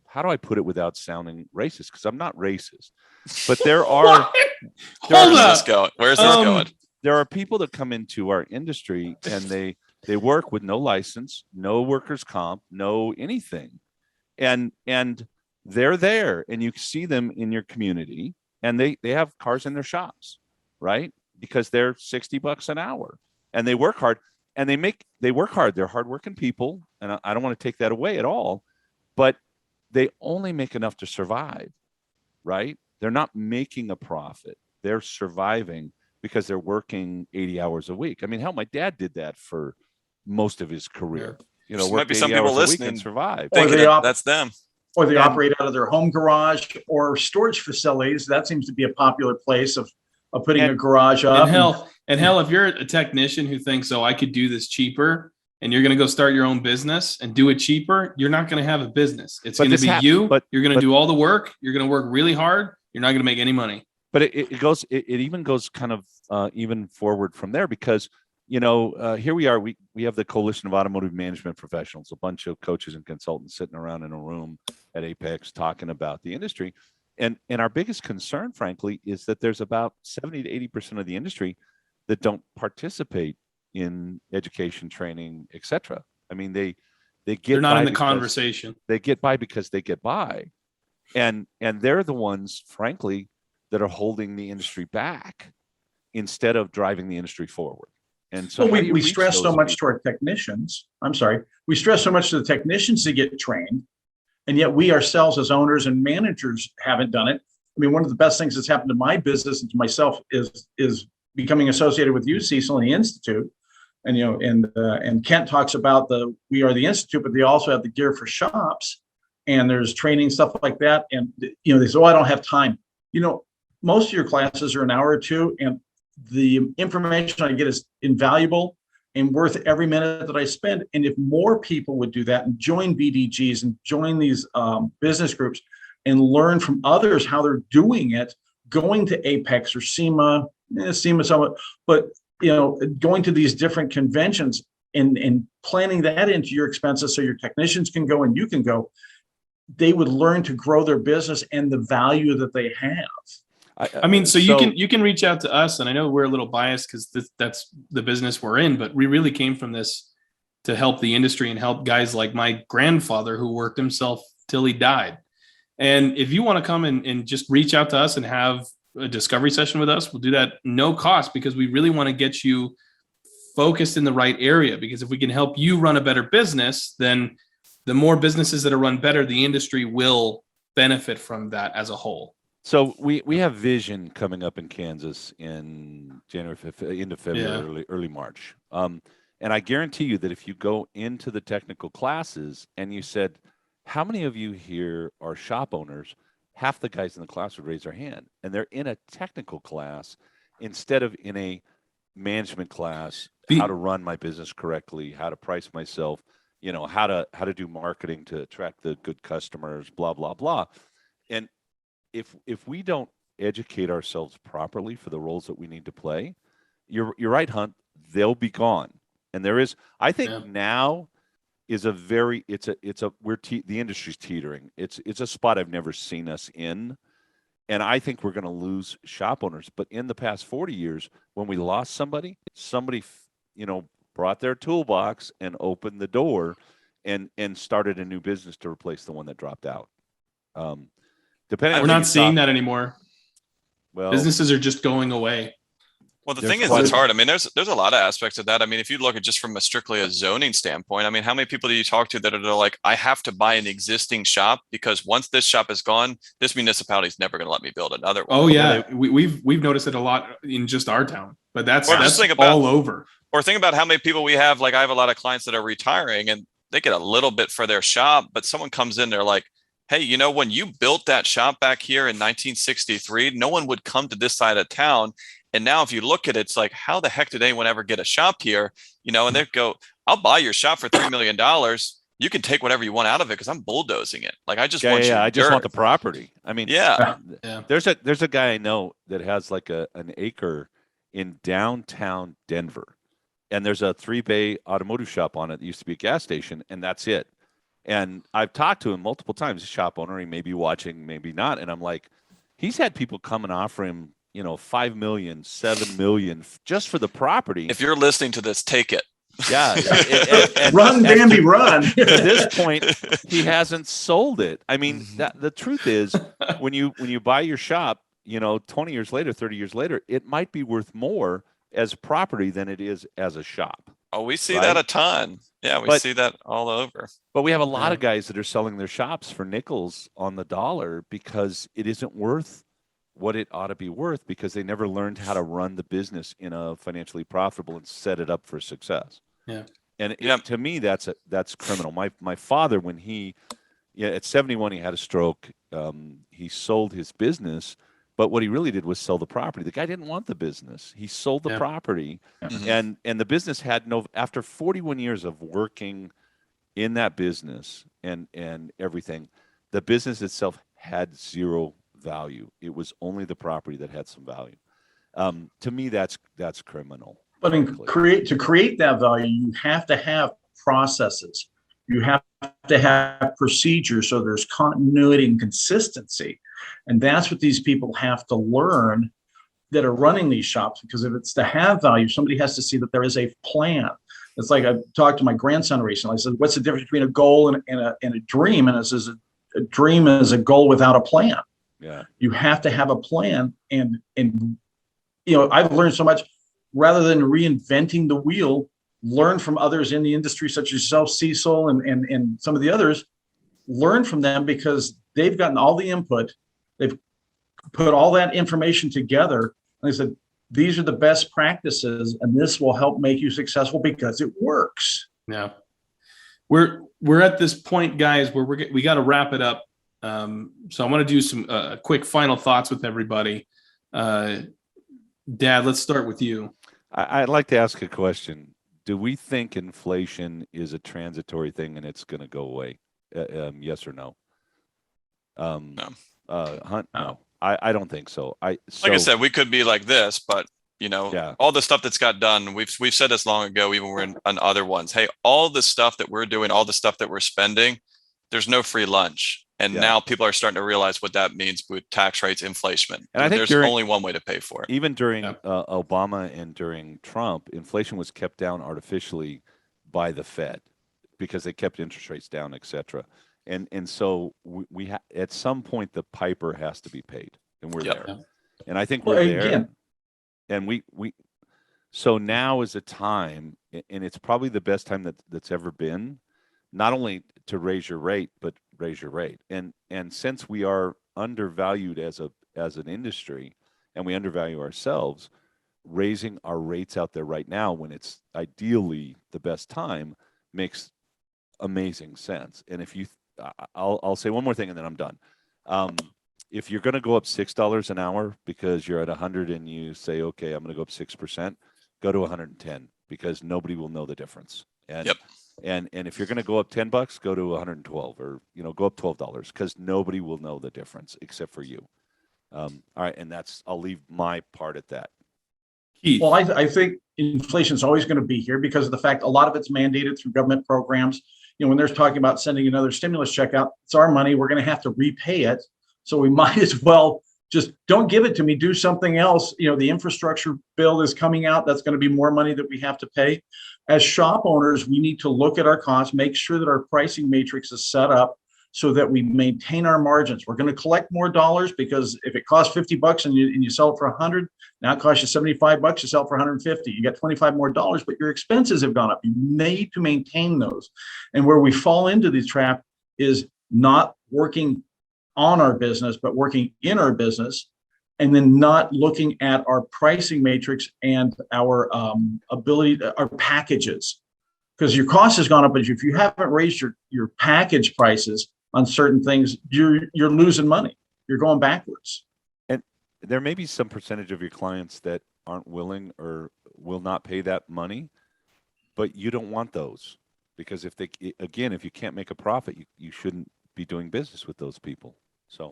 How do I put it without sounding racist? Because I'm not racist, but there are. Where's this going? There are people that come into our industry and they work with no license, no workers' comp, no anything. And they're there, and you see them in your community, and they have cars in their shops, right? Because they're $60 an hour, and they work hard, and they work hard. They're hardworking people, and I don't want to take that away at all, but they only make enough to survive, right? They're not making a profit. They're surviving because they're working 80 hours a week. I mean, hell, my dad did that for most of his career. You know, There might work be 80 some people hours a week listening and survive. Or thinking they that's them. Or they And- operate out of their home garage or storage facilities. That seems to be a popular place of putting a garage up. And hell, if you're a technician who thinks, oh, I could do this cheaper, and you're going to go start your own business and do it cheaper, you're not going to have a business. It's going to be you're going to do all the work. You're going to work really hard. You're not going to make any money. But it even goes kind of even forward from there, because, you know, here we are, we have the Coalition of Automotive Management Professionals, a bunch of coaches and consultants sitting around in a room at Apex talking about the industry. And our biggest concern, frankly, is that there's about 70 to 80% of the industry that don't participate in education, training, etc. I mean, they're not in the conversation. They get by because they get by. And they're the ones, frankly, that are holding the industry back instead of driving the industry forward. And so we stress so much to our technicians. I'm sorry. We stress so much to the technicians to get trained. And yet we ourselves as owners and managers haven't done it. I mean, one of the best things that's happened to my business and to myself is becoming associated with you, Cecil, and the Institute. And, you know, and Kent talks about we are the Institute, but they also have the gear for shops, and there's training, stuff like that. And, you know, they say, oh, I don't have time. You know, most of your classes are an hour or two, and the information I get is invaluable and worth every minute that I spend. And if more people would do that and join BDGs and join these business groups and learn from others how they're doing it, going to Apex or SEMA somewhat, but, you know, going to these different conventions and planning that into your expenses so your technicians can go and you can go, they would learn to grow their business and the value that they have. I mean, so you can reach out to us, and I know we're a little biased because that's the business we're in, but we really came from this to help the industry and help guys like my grandfather who worked himself till he died. And if you want to come and just reach out to us and have a discovery session with us, we'll do that no cost, because we really want to get you focused in the right area. Because if we can help you run a better business, then the more businesses that are run better, the industry will benefit from that as a whole. So we have Vision coming up in Kansas in January, end of February, early March. And I guarantee you that if you go into the technical classes and you said, how many of you here are shop owners? Half the guys in the class would raise their hand, and they're in a technical class instead of in a management class, how to run my business correctly, how to price myself, you know, how to do marketing to attract the good customers, blah, blah, blah. And if we don't educate ourselves properly for the roles that we need to play, you're right, Hunt, they'll be gone. And there is, I think now is a very, the industry's teetering. It's a spot I've never seen us in. And I think we're going to lose shop owners. But in the past 40 years, when we lost somebody, you know, brought their toolbox and opened the door and started a new business to replace the one that dropped out. We're not seeing that anymore. Well, businesses are just going away. Well, the thing is, it's hard. I mean, there's a lot of aspects of that. I mean, if you look at just from strictly a zoning standpoint, I mean, how many people do you talk to that are like, I have to buy an existing shop because once this shop is gone, this municipality is never going to let me build another one. Oh yeah, we've noticed it a lot in just our town, but that's all over. Or think about how many people we have. Like I have a lot of clients that are retiring and they get a little bit for their shop, but someone comes in, they're like, hey, you know, when you built that shop back here in 1963, no one would come to this side of town. And now if you look at it, it's like, how the heck did anyone ever get a shop here? You know, and they go, I'll buy your shop for $3 million. You can take whatever you want out of it because I'm bulldozing it. Like I just want you. I just want the property. I mean, yeah. There's a guy I know that has like an acre in downtown Denver. And there's a 3-bay automotive shop on it that used to be a gas station, and that's it. And I've talked to him multiple times, a shop owner, he may be watching, maybe not. And I'm like, he's had people come and offer him, you know, $5 million, $7 million just for the property. If you're listening to this, take it. Yeah. Run, Bambi, run. To this point, he hasn't sold it. I mean, the truth is when you buy your shop, you know, 20 years later, 30 years later, it might be worth more as property than it is as a shop. Oh, we see that a ton. Yeah, we see that all over. But we have a lot of guys that are selling their shops for nickels on the dollar because it isn't worth what it ought to be worth because they never learned how to run the business in a financially profitable and set it up for success. Yeah. And Yep. to me, that's criminal. My father, when at 71, he had a stroke. He sold his business, but what he really did was sell the property. The guy didn't want the business. He sold the Yeah. property, Mhm. and the business had after 41 years of working in that business and everything, the business itself had zero value. It was only the property that had some value. To me, that's criminal. But to create that value, you have to have processes. You have to have procedures so there's continuity and consistency. And that's what these people have to learn that are running these shops, because if it's to have value, somebody has to see that there is a plan. It's like I talked to my grandson recently. I said, what's the difference between a goal and a dream? And it says a dream is a goal without a plan. Yeah. You have to have a plan. And I've learned so much. Rather than reinventing the wheel, learn from others in the industry, such as yourself, Cecil, and some of the others. Learn from them because they've gotten all the input. They've put all that information together. And they said, these are the best practices, and this will help make you successful because it works. Yeah. We're at this point, guys, where we got to wrap it up. So I want to do some quick final thoughts with everybody. Dad, let's start with you. I'd like to ask a question. Do we think inflation is a transitory thing and it's going to go away? Yes or no? No. Hunt? No. I don't think so. Like I said, we could be like this, but all the stuff that's got done, we've said this long ago, even we're on other ones. Hey, all the stuff that we're doing, all the stuff that we're spending, there's no free lunch. And now people are starting to realize what that means with tax rates, inflation. And I think there's only one way to pay for it. Even during Obama and during Trump, inflation was kept down artificially by the Fed because they kept interest rates down, et cetera. And so we at some point the piper has to be paid, and we're there. And I think we're there. Again. And so now is a time, and it's probably the best time that's ever been, not only to raise your rate, but raise your rate. And since we are undervalued as an industry, and we undervalue ourselves, raising our rates out there right now when it's ideally the best time makes amazing sense. And if I'll say one more thing and then I'm done. If you're going to go up $6 an hour because you're at 100 and you say, okay, I'm going to go up 6%, go to 110 because nobody will know the difference. And if you're going to go up $10, go to 112 or go up $12 because nobody will know the difference except for you. All right, and I'll leave my part at that. Keith. Well, I think inflation is always going to be here because of the fact a lot of it's mandated through government programs. When they're talking about sending another stimulus check out, it's our money. We're going to have to repay it. So we might as well just don't give it to me. Do something else. The infrastructure bill is coming out. That's going to be more money that we have to pay. As shop owners, we need to look at our costs, make sure that our pricing matrix is set up so that we maintain our margins. We're going to collect more dollars because if it costs $50 and you sell it for 100, now it costs you $75, you sell it for 150. You get 25 more dollars, but your expenses have gone up. You need to maintain those. And where we fall into the trap is not working on our business, but working in our business, and then not looking at our pricing matrix and our our packages. Because your cost has gone up, but if you haven't raised your package prices on certain things, you're losing money. You're going backwards. And there may be some percentage of your clients that aren't willing or will not pay that money, but you don't want those because if you can't make a profit, you shouldn't be doing business with those people. So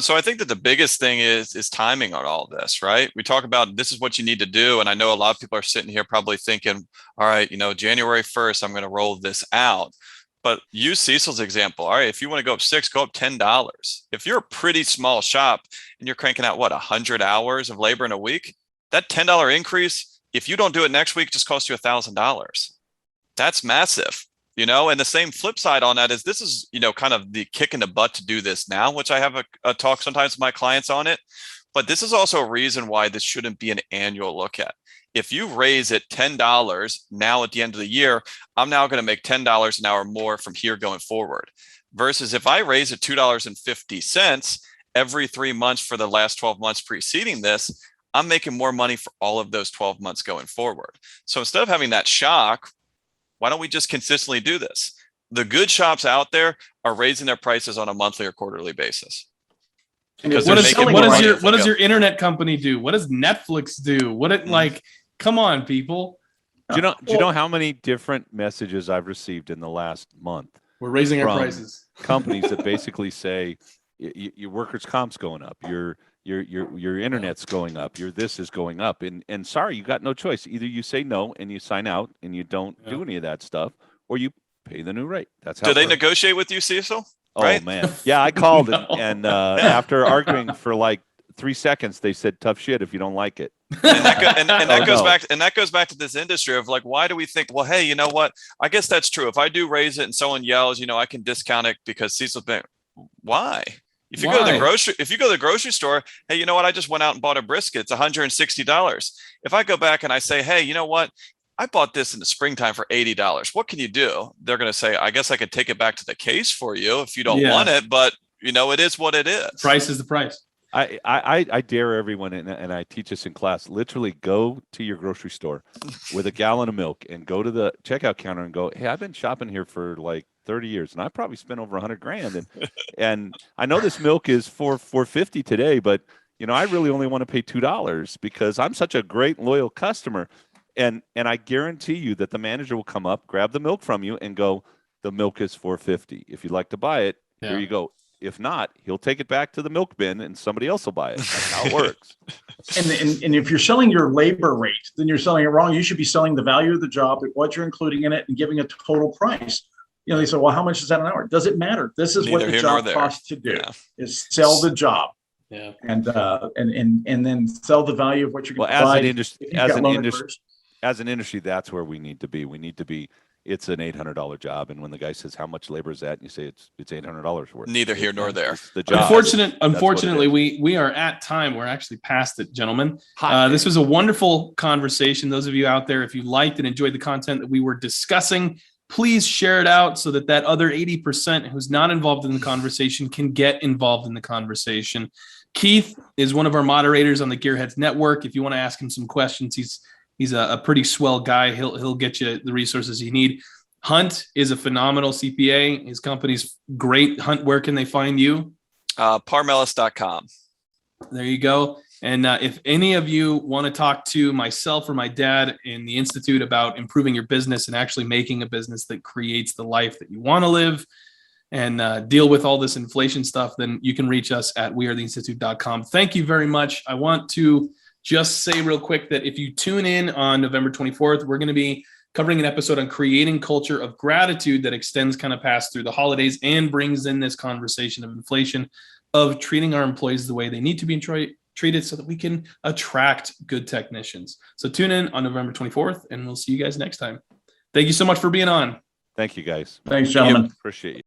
So I think that the biggest thing is timing on all this, right? We talk about this is what you need to do. And I know a lot of people are sitting here probably thinking, all right, January 1st, I'm going to roll this out. But use Cecil's example. All right, if you want to go up $6, go up $10. If you're a pretty small shop and you're cranking out 100 hours of labor in a week, that $10 increase, if you don't do it next week, just costs you $1,000. That's massive. And the same flip side on that is this is, kind of the kick in the butt to do this now, which I have a talk sometimes with my clients on it. But this is also a reason why this shouldn't be an annual look at. If you raise it $10 now at the end of the year, I'm now going to make $10 an hour more from here going forward. Versus if I raise it $2.50 every 3 months for the last 12 months preceding this, I'm making more money for all of those 12 months going forward. So instead of having that shock, why don't we just consistently do this? The good shops out there are raising their prices on a monthly or quarterly basis. Because What they're does your internet company do? What does Netflix do? Like, come on, people. Do you know how many different messages I've received in the last month? We're raising our from prices. Companies that basically say your workers' comp's going up, your internet's going up, your this is going up, and sorry, you got no choice. Either you say no and you sign out and you don't do any of that stuff, or you pay the new rate. That's how. Do they negotiate with you, Cecil? Oh right? man, yeah, I called No. and after arguing for like 3 seconds, they said tough shit if you don't like it. And that goes no. back, and that goes back to this industry of like, why do we think, well, hey, you know what? I guess that's true. If I do raise it and someone yells, I can discount it because Cecil's been. Why? If you go to the grocery store, hey, you know what? I just went out and bought a brisket. It's $160. If I go back and I say, hey, you know what? I bought this in the springtime for $80. What can you do? They're going to say, I guess I could take it back to the case for you if you don't want it, but it is what it is. Price is the price. I dare everyone, and I teach this in class, literally go to your grocery store with a gallon of milk and go to the checkout counter and go, hey, I've been shopping here for like 30 years and I probably spent over $100,000. And I know this milk is for $4.50 today, but I really only want to pay $2 because I'm such a great loyal customer. And I guarantee you that the manager will come up, grab the milk from you and go, the milk is $4.50. If you'd like to buy it, here you go. If not, he'll take it back to the milk bin and somebody else will buy it. That's how it works. And if you're selling your labor rate, then you're selling it wrong. You should be selling the value of the job, what you're including in it, and giving a total price. They say, well, how much is that an hour? Does it matter? This is what the job costs to do is sell the job. Yeah. And then sell the value of what you're going to provide. As an industry, that's where we need to be. We need to be. It's an $800 job, and when the guy says how much labor is that, and you say it's $800 worth. Neither here nor there. The job. Unfortunately, we are at time. We're actually past it, gentlemen. This was a wonderful conversation. Those of you out there, if you liked and enjoyed the content that we were discussing, please share it out so that other 80% who's not involved in the conversation can get involved in the conversation. Keith is one of our moderators on the Gearheads Network. If you want to ask him some questions, he's a pretty swell guy. He'll get you the resources you need. Hunt is a phenomenal CPA. His company's great. Hunt, where can they find you? Parmelis.com. There you go. And if any of you want to talk to myself or my dad in the Institute about improving your business and actually making a business that creates the life that you want to live and deal with all this inflation stuff, then you can reach us at wearetheinstitute.com. Thank you very much. I want to just say real quick that if you tune in on November 24th, we're going to be covering an episode on creating culture of gratitude that extends kind of past through the holidays and brings in this conversation of inflation, of treating our employees the way they need to be treated so that we can attract good technicians. So tune in on November 24th, and we'll see you guys next time. Thank you so much for being on. Thank you, guys. Thanks, gentlemen. Appreciate you.